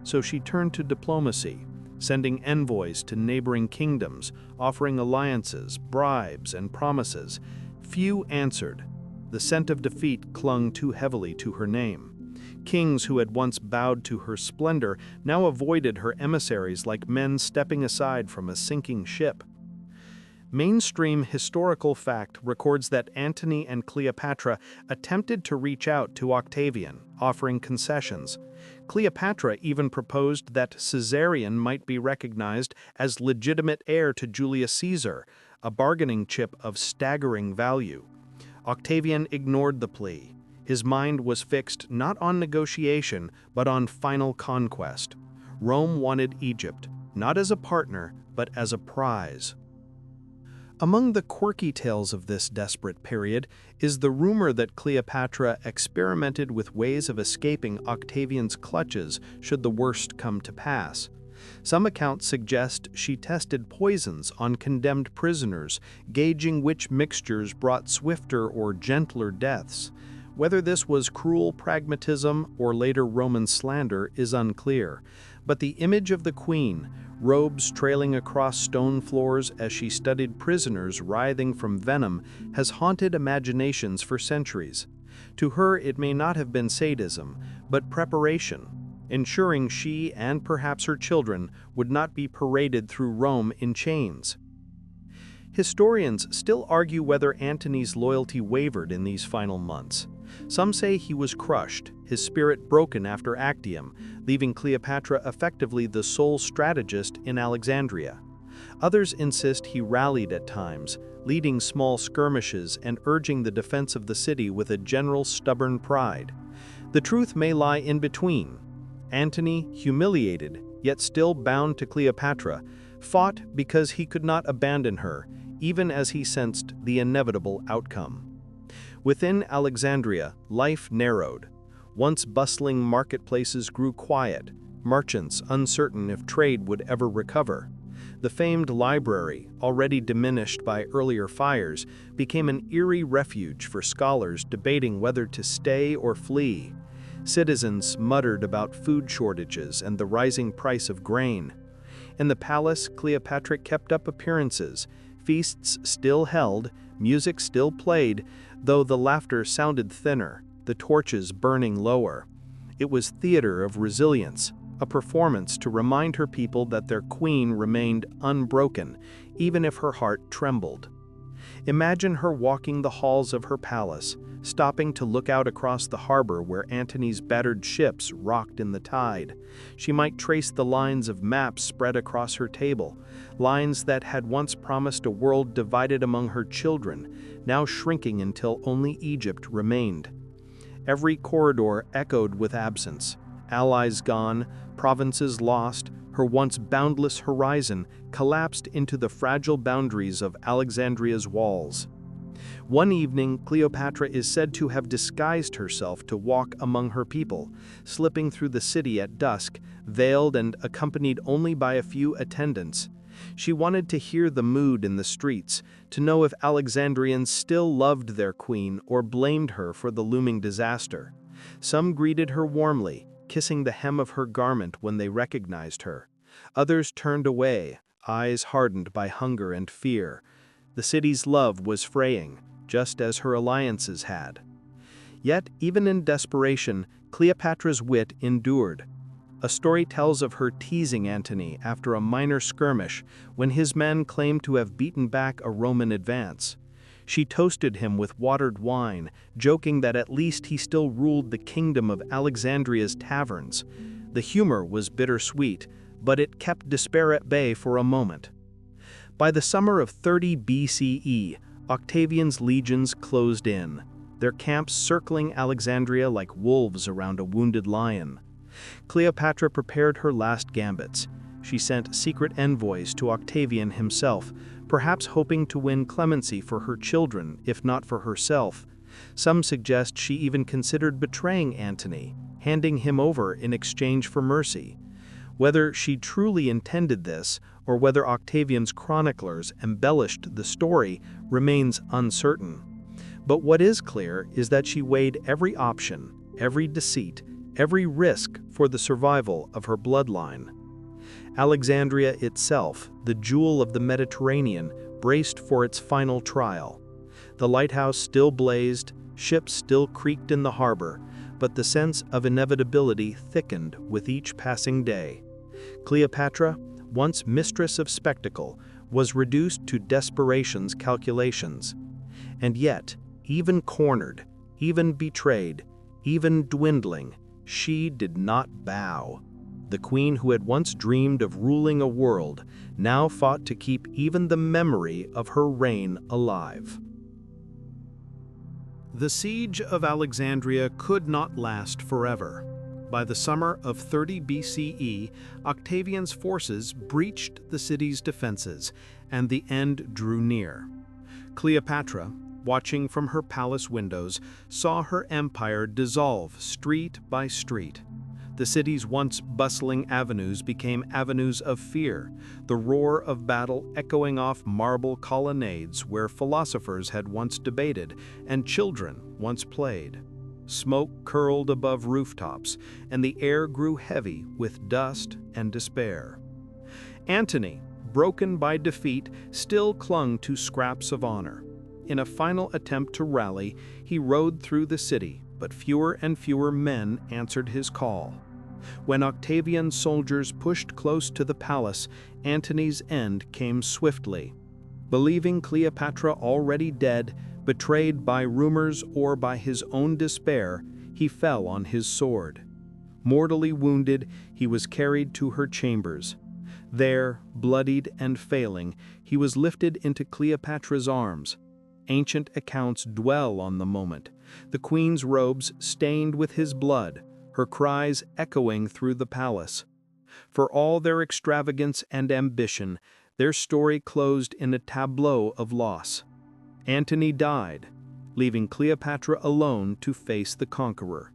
So she turned to diplomacy, sending envoys to neighboring kingdoms, offering alliances, bribes, and promises. Few answered. The scent of defeat clung too heavily to her name. Kings who had once bowed to her splendor now avoided her emissaries like men stepping aside from a sinking ship. Mainstream historical fact records that Antony and Cleopatra attempted to reach out to Octavian, offering concessions. Cleopatra even proposed that Caesarion might be recognized as legitimate heir to Julius Caesar, a bargaining chip of staggering value. Octavian ignored the plea. His mind was fixed not on negotiation, but on final conquest. Rome wanted Egypt, not as a partner, but as a prize. Among the quirky tales of this desperate period is the rumor that Cleopatra experimented with ways of escaping Octavian's clutches should the worst come to pass. Some accounts suggest she tested poisons on condemned prisoners, gauging which mixtures brought swifter or gentler deaths. Whether this was cruel pragmatism or later Roman slander is unclear, but the image of the queen, robes trailing across stone floors as she studied prisoners writhing from venom, has haunted imaginations for centuries. To her, it may not have been sadism, but preparation, ensuring she and perhaps her children would not be paraded through Rome in chains. Historians still argue whether Antony's loyalty wavered in these final months. Some say he was crushed, his spirit broken after Actium, leaving Cleopatra effectively the sole strategist in Alexandria. Others insist he rallied at times, leading small skirmishes and urging the defense of the city with a general stubborn pride. The truth may lie in between. Antony, humiliated, yet still bound to Cleopatra, fought because he could not abandon her, even as he sensed the inevitable outcome. Within Alexandria, life narrowed. Once bustling marketplaces grew quiet, merchants uncertain if trade would ever recover. The famed library, already diminished by earlier fires, became an eerie refuge for scholars debating whether to stay or flee. Citizens muttered about food shortages and the rising price of grain. In the palace, Cleopatra kept up appearances. Feasts still held, music still played, though the laughter sounded thinner, the torches burning lower. It was theater of resilience, a performance to remind her people that their queen remained unbroken, even if her heart trembled. Imagine her walking the halls of her palace, stopping to look out across the harbor where Antony's battered ships rocked in the tide. She might trace the lines of maps spread across her table, lines that had once promised a world divided among her children, now shrinking until only Egypt remained. Every corridor echoed with absence. Allies gone, provinces lost, her once boundless horizon collapsed into the fragile boundaries of Alexandria's walls. One evening, Cleopatra is said to have disguised herself to walk among her people, slipping through the city at dusk, veiled and accompanied only by a few attendants. She wanted to hear the mood in the streets, to know if Alexandrians still loved their queen or blamed her for the looming disaster. Some greeted her warmly, kissing the hem of her garment when they recognized her. Others turned away, eyes hardened by hunger and fear. The city's love was fraying, just as her alliances had. Yet, even in desperation, Cleopatra's wit endured. A story tells of her teasing Antony after a minor skirmish when his men claimed to have beaten back a Roman advance. She toasted him with watered wine, joking that at least he still ruled the kingdom of Alexandria's taverns. The humor was bittersweet, but it kept despair at bay for a moment. By the summer of 30 BCE, Octavian's legions closed in, their camps circling Alexandria like wolves around a wounded lion. Cleopatra prepared her last gambits. She sent secret envoys to Octavian himself, perhaps hoping to win clemency for her children, if not for herself. Some suggest she even considered betraying Antony, handing him over in exchange for mercy. Whether she truly intended this, or whether Octavian's chroniclers embellished the story, remains uncertain. But what is clear is that she weighed every option, every deceit, every risk for the survival of her bloodline. Alexandria itself, the jewel of the Mediterranean, braced for its final trial. The lighthouse still blazed, ships still creaked in the harbor, but the sense of inevitability thickened with each passing day. Cleopatra, once mistress of spectacle, was reduced to desperation's calculations. And yet, even cornered, even betrayed, even dwindling, she did not bow. The queen who had once dreamed of ruling a world now fought to keep even the memory of her reign alive. The siege of Alexandria could not last forever. By the summer of 30 BCE, Octavian's forces breached the city's defenses, and the end drew near. Cleopatra, watching from her palace windows, saw her empire dissolve street by street. The city's once bustling avenues became avenues of fear, the roar of battle echoing off marble colonnades where philosophers had once debated and children once played. Smoke curled above rooftops, and the air grew heavy with dust and despair. Antony, broken by defeat, still clung to scraps of honor. In a final attempt to rally, he rode through the city, but fewer and fewer men answered his call. When Octavian's soldiers pushed close to the palace, Antony's end came swiftly. Believing Cleopatra already dead, betrayed by rumors or by his own despair, he fell on his sword. Mortally wounded, he was carried to her chambers. There, bloodied and failing, he was lifted into Cleopatra's arms. Ancient accounts dwell on the moment, the queen's robes stained with his blood, her cries echoing through the palace. For all their extravagance and ambition, their story closed in a tableau of loss. Antony died, leaving Cleopatra alone to face the conqueror.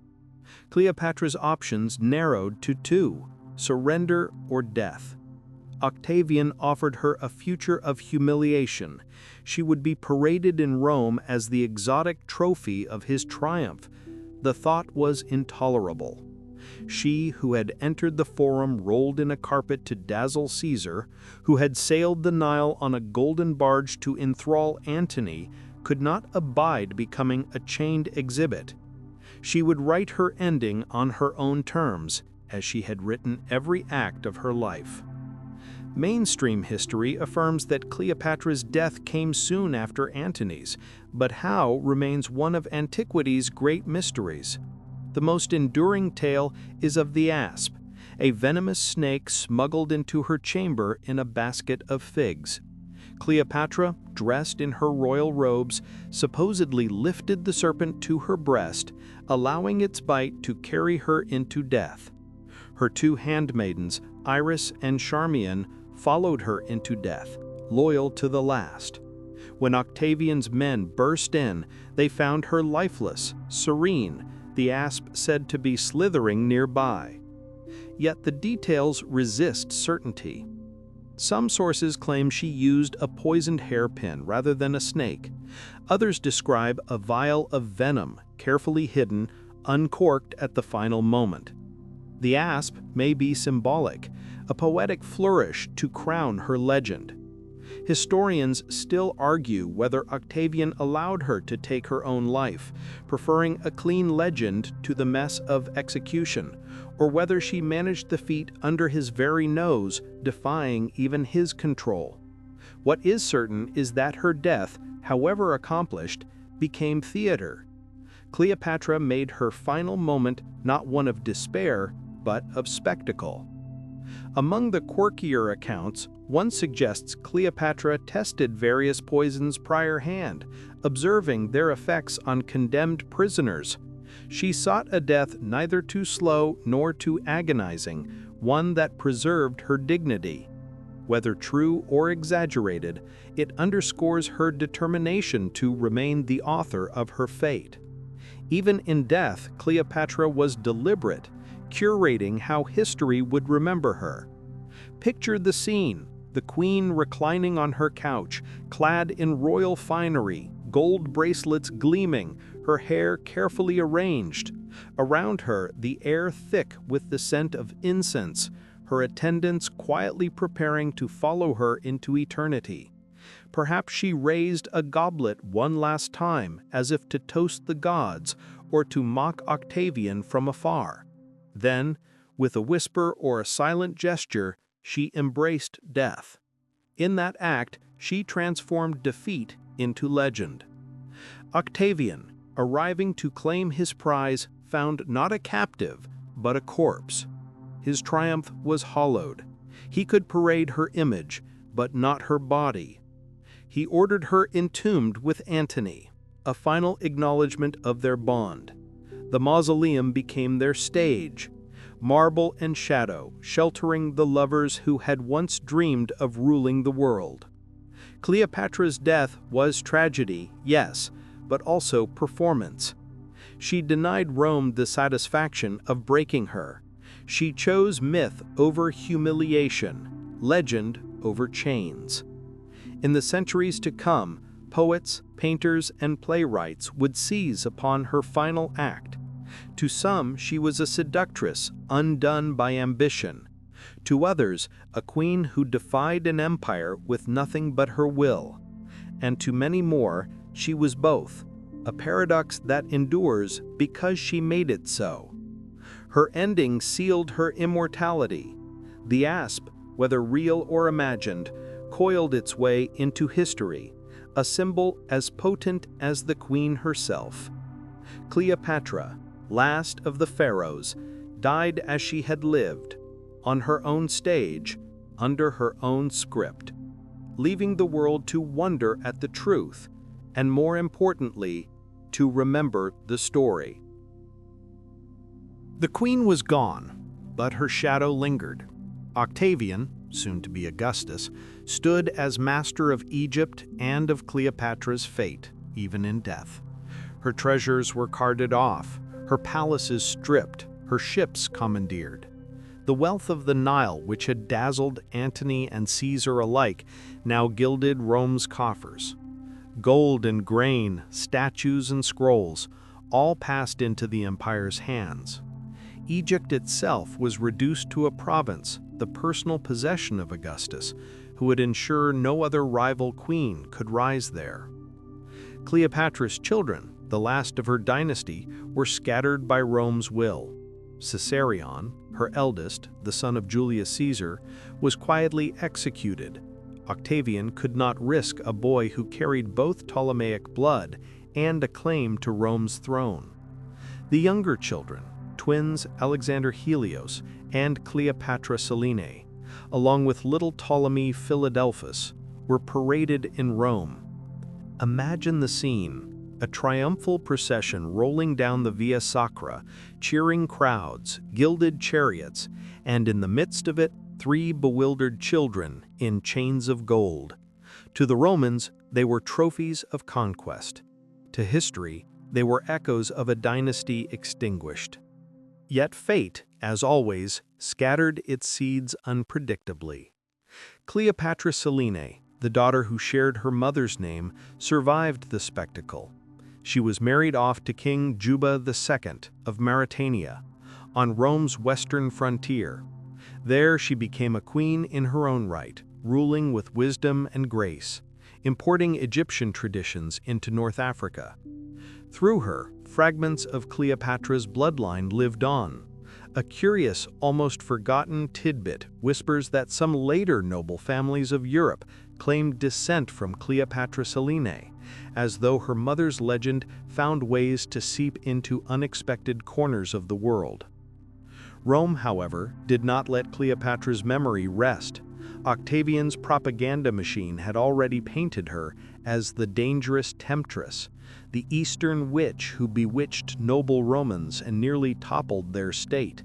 Cleopatra's options narrowed to two: surrender or death. Octavian offered her a future of humiliation. She would be paraded in Rome as the exotic trophy of his triumph. The thought was intolerable. She who had entered the Forum rolled in a carpet to dazzle Caesar, who had sailed the Nile on a golden barge to enthrall Antony, could not abide becoming a chained exhibit. She would write her ending on her own terms, as she had written every act of her life. Mainstream history affirms that Cleopatra's death came soon after Antony's, but how remains one of antiquity's great mysteries. The most enduring tale is of the asp, a venomous snake smuggled into her chamber in a basket of figs. Cleopatra, dressed in her royal robes, supposedly lifted the serpent to her breast, allowing its bite to carry her into death. Her two handmaidens, Iris and Charmian, followed her into death, loyal to the last. When Octavian's men burst in, they found her lifeless, serene, the asp said to be slithering nearby. Yet the details resist certainty. Some sources claim she used a poisoned hairpin rather than a snake. Others describe a vial of venom, carefully hidden, uncorked at the final moment. The asp may be symbolic, a poetic flourish to crown her legend. Historians still argue whether Octavian allowed her to take her own life, preferring a clean legend to the mess of execution, or whether she managed the feat under his very nose, defying even his control. What is certain is that her death, however accomplished, became theater. Cleopatra made her final moment not one of despair, but of spectacle. Among the quirkier accounts, one suggests Cleopatra tested various poisons prior-hand, observing their effects on condemned prisoners. She sought a death neither too slow nor too agonizing, one that preserved her dignity. Whether true or exaggerated, it underscores her determination to remain the author of her fate. Even in death, Cleopatra was deliberate, curating how history would remember her. Picture the scene: the queen reclining on her couch, clad in royal finery, gold bracelets gleaming, her hair carefully arranged. Around her, the air thick with the scent of incense, her attendants quietly preparing to follow her into eternity. Perhaps she raised a goblet one last time, as if to toast the gods, or to mock Octavian from afar. Then, with a whisper or a silent gesture, she embraced death. In that act, she transformed defeat into legend. Octavian, arriving to claim his prize, found not a captive, but a corpse. His triumph was hollowed. He could parade her image, but not her body. He ordered her entombed with Antony, a final acknowledgement of their bond. The mausoleum became their stage, marble and shadow sheltering the lovers who had once dreamed of ruling the world. Cleopatra's death was tragedy, yes, but also performance. She denied Rome the satisfaction of breaking her. She chose myth over humiliation, legend over chains. In the centuries to come, poets, painters, and playwrights would seize upon her final act, To some, she was a seductress, undone by ambition. To others, a queen who defied an empire with nothing but her will. And to many more, she was both, a paradox that endures because she made it so. Her ending sealed her immortality. The asp, whether real or imagined, coiled its way into history, a symbol as potent as the queen herself. Cleopatra, last of the pharaohs, died as she had lived, on her own stage, under her own script, leaving the world to wonder at the truth, and more importantly, to remember the story. The queen was gone, but her shadow lingered. Octavian, soon to be Augustus, stood as master of Egypt and of Cleopatra's fate, even in death. Her treasures were carted off, her palaces stripped, her ships commandeered. The wealth of the Nile, which had dazzled Antony and Caesar alike, now gilded Rome's coffers. Gold and grain, statues and scrolls, all passed into the empire's hands. Egypt itself was reduced to a province, the personal possession of Augustus, who would ensure no other rival queen could rise there. Cleopatra's children, the last of her dynasty, were scattered by Rome's will. Caesarion, her eldest, the son of Julius Caesar, was quietly executed. Octavian could not risk a boy who carried both Ptolemaic blood and a claim to Rome's throne. The younger children, twins Alexander Helios and Cleopatra Selene, along with little Ptolemy Philadelphus, were paraded in Rome. Imagine the scene. A triumphal procession rolling down the Via Sacra, cheering crowds, gilded chariots, and in the midst of it, 3 bewildered children in chains of gold. To the Romans, they were trophies of conquest. To history, they were echoes of a dynasty extinguished. Yet fate, as always, scattered its seeds unpredictably. Cleopatra Selene, the daughter who shared her mother's name, survived the spectacle. She was married off to King Juba II of Mauritania, on Rome's western frontier. There she became a queen in her own right, ruling with wisdom and grace, importing Egyptian traditions into North Africa. Through her, fragments of Cleopatra's bloodline lived on. A curious, almost forgotten tidbit whispers that some later noble families of Europe claimed descent from Cleopatra Selene, as though her mother's legend found ways to seep into unexpected corners of the world. Rome, however, did not let Cleopatra's memory rest. Octavian's propaganda machine had already painted her as the dangerous temptress, the Eastern witch who bewitched noble Romans and nearly toppled their state.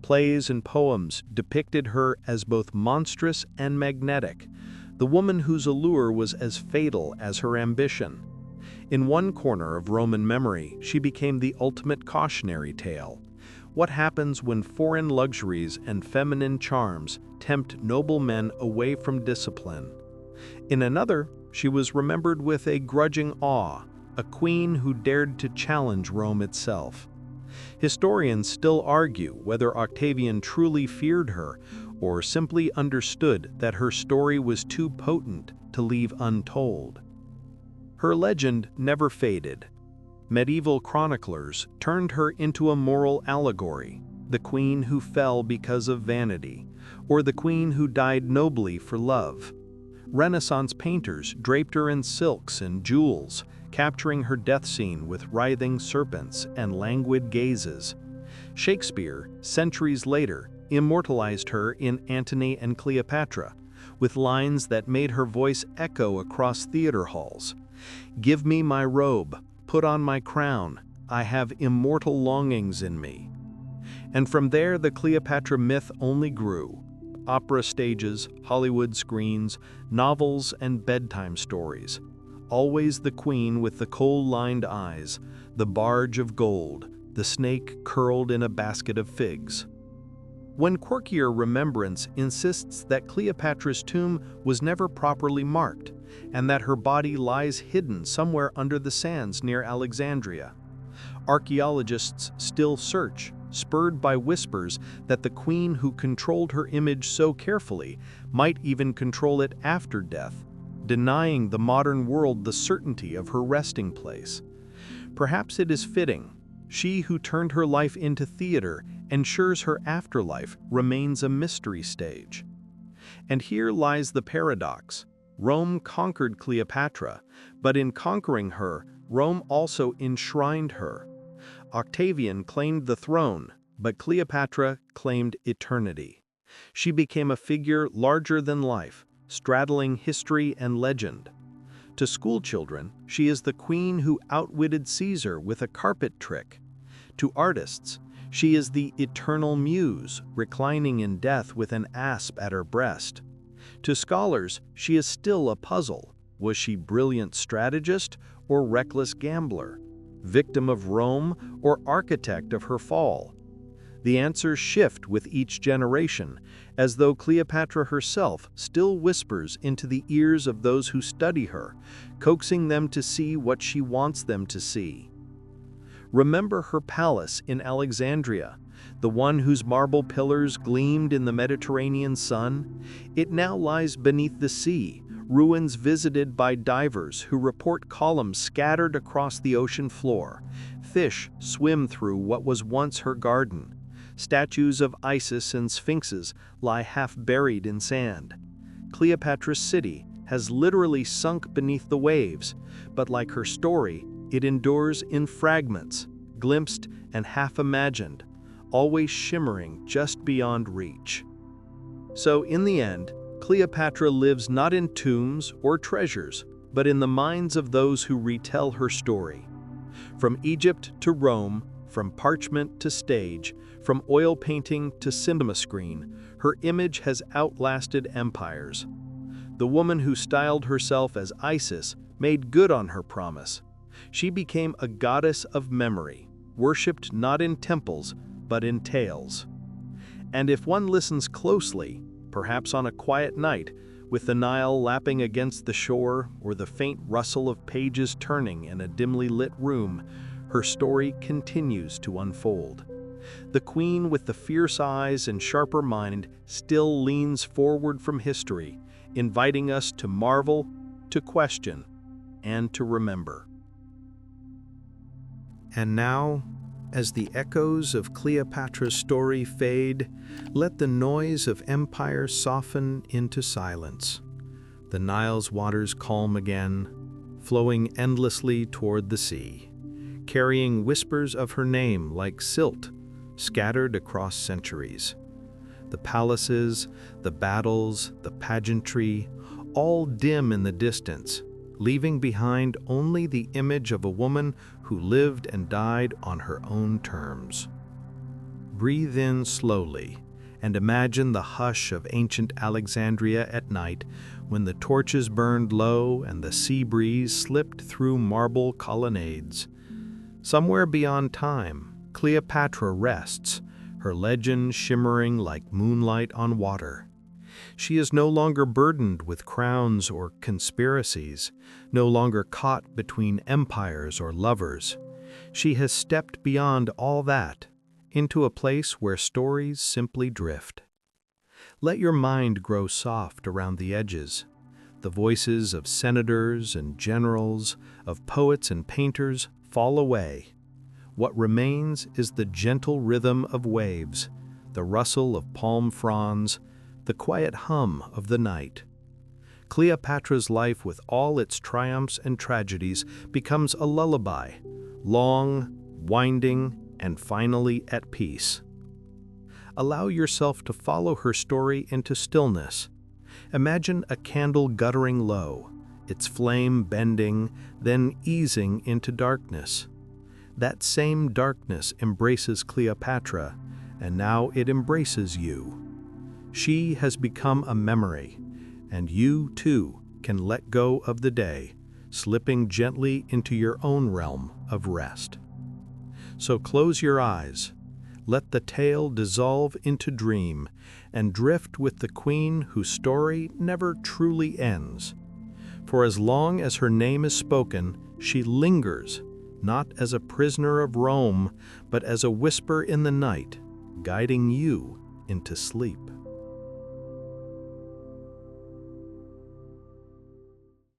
Plays and poems depicted her as both monstrous and magnetic, the woman whose allure was as fatal as her ambition. In one corner of Roman memory, she became the ultimate cautionary tale. What happens when foreign luxuries and feminine charms tempt noble men away from discipline? In another, she was remembered with a grudging awe, a queen who dared to challenge Rome itself. Historians still argue whether Octavian truly feared her or simply understood that her story was too potent to leave untold. Her legend never faded. Medieval chroniclers turned her into a moral allegory, the queen who fell because of vanity, or the queen who died nobly for love. Renaissance painters draped her in silks and jewels, capturing her death scene with writhing serpents and languid gazes. Shakespeare, centuries later, immortalized her in Antony and Cleopatra, with lines that made her voice echo across theater halls. "Give me my robe, put on my crown, I have immortal longings in me." And from there the Cleopatra myth only grew. Opera stages, Hollywood screens, novels, and bedtime stories. Always the queen with the coal-lined eyes, the barge of gold, the snake curled in a basket of figs. One quirkier remembrance insists that Cleopatra's tomb was never properly marked, and that her body lies hidden somewhere under the sands near Alexandria. Archaeologists still search, spurred by whispers that the queen who controlled her image so carefully might even control it after death, denying the modern world the certainty of her resting place. Perhaps it is fitting. She who turned her life into theater ensures her afterlife remains a mystery stage. And here lies the paradox. Rome conquered Cleopatra, but in conquering her, Rome also enshrined her. Octavian claimed the throne, but Cleopatra claimed eternity. She became a figure larger than life, straddling history and legend. To schoolchildren, she is the queen who outwitted Caesar with a carpet trick. To artists, she is the eternal muse, reclining in death with an asp at her breast. To scholars, she is still a puzzle. Was she brilliant strategist or reckless gambler? Victim of Rome or architect of her fall? The answers shift with each generation, as though Cleopatra herself still whispers into the ears of those who study her, coaxing them to see what she wants them to see. Remember her palace in Alexandria, the one whose marble pillars gleamed in the Mediterranean sun. It now lies beneath the sea, ruins visited by divers who report columns scattered across the ocean floor. Fish swim through what was once her garden. Statues of Isis and sphinxes lie half buried in sand. Cleopatra's city has literally sunk beneath the waves, but like her story, it endures in fragments, glimpsed and half imagined, always shimmering just beyond reach. So in the end, Cleopatra lives not in tombs or treasures, but in the minds of those who retell her story. From Egypt to Rome, from parchment to stage, from oil painting to cinema screen, her image has outlasted empires. The woman who styled herself as Isis made good on her promise. She became a goddess of memory, worshipped not in temples, but in tales. And if one listens closely, perhaps on a quiet night, with the Nile lapping against the shore or the faint rustle of pages turning in a dimly lit room, her story continues to unfold. The queen with the fierce eyes and sharper mind still leans forward from history, inviting us to marvel, to question, and to remember. And now, as the echoes of Cleopatra's story fade, let the noise of empire soften into silence. The Nile's waters calm again, flowing endlessly toward the sea, carrying whispers of her name like silt scattered across centuries. The palaces, the battles, the pageantry, all dim in the distance, leaving behind only the image of a woman who lived and died on her own terms. Breathe in slowly and imagine the hush of ancient Alexandria at night when the torches burned low and the sea breeze slipped through marble colonnades. Somewhere beyond time, Cleopatra rests, her legend shimmering like moonlight on water. She is no longer burdened with crowns or conspiracies, no longer caught between empires or lovers. She has stepped beyond all that, into a place where stories simply drift. Let your mind grow soft around the edges. The voices of senators and generals, of poets and painters fall away. What remains is the gentle rhythm of waves, the rustle of palm fronds, the quiet hum of the night. Cleopatra's life, with all its triumphs and tragedies, becomes a lullaby, long, winding, and finally at peace. Allow yourself to follow her story into stillness. Imagine a candle guttering low, its flame bending, then easing into darkness. That same darkness embraces Cleopatra, and now it embraces you. She has become a memory, and you, too, can let go of the day, slipping gently into your own realm of rest. So close your eyes, let the tale dissolve into dream, and drift with the queen whose story never truly ends. For as long as her name is spoken, she lingers, not as a prisoner of Rome, but as a whisper in the night, guiding you into sleep.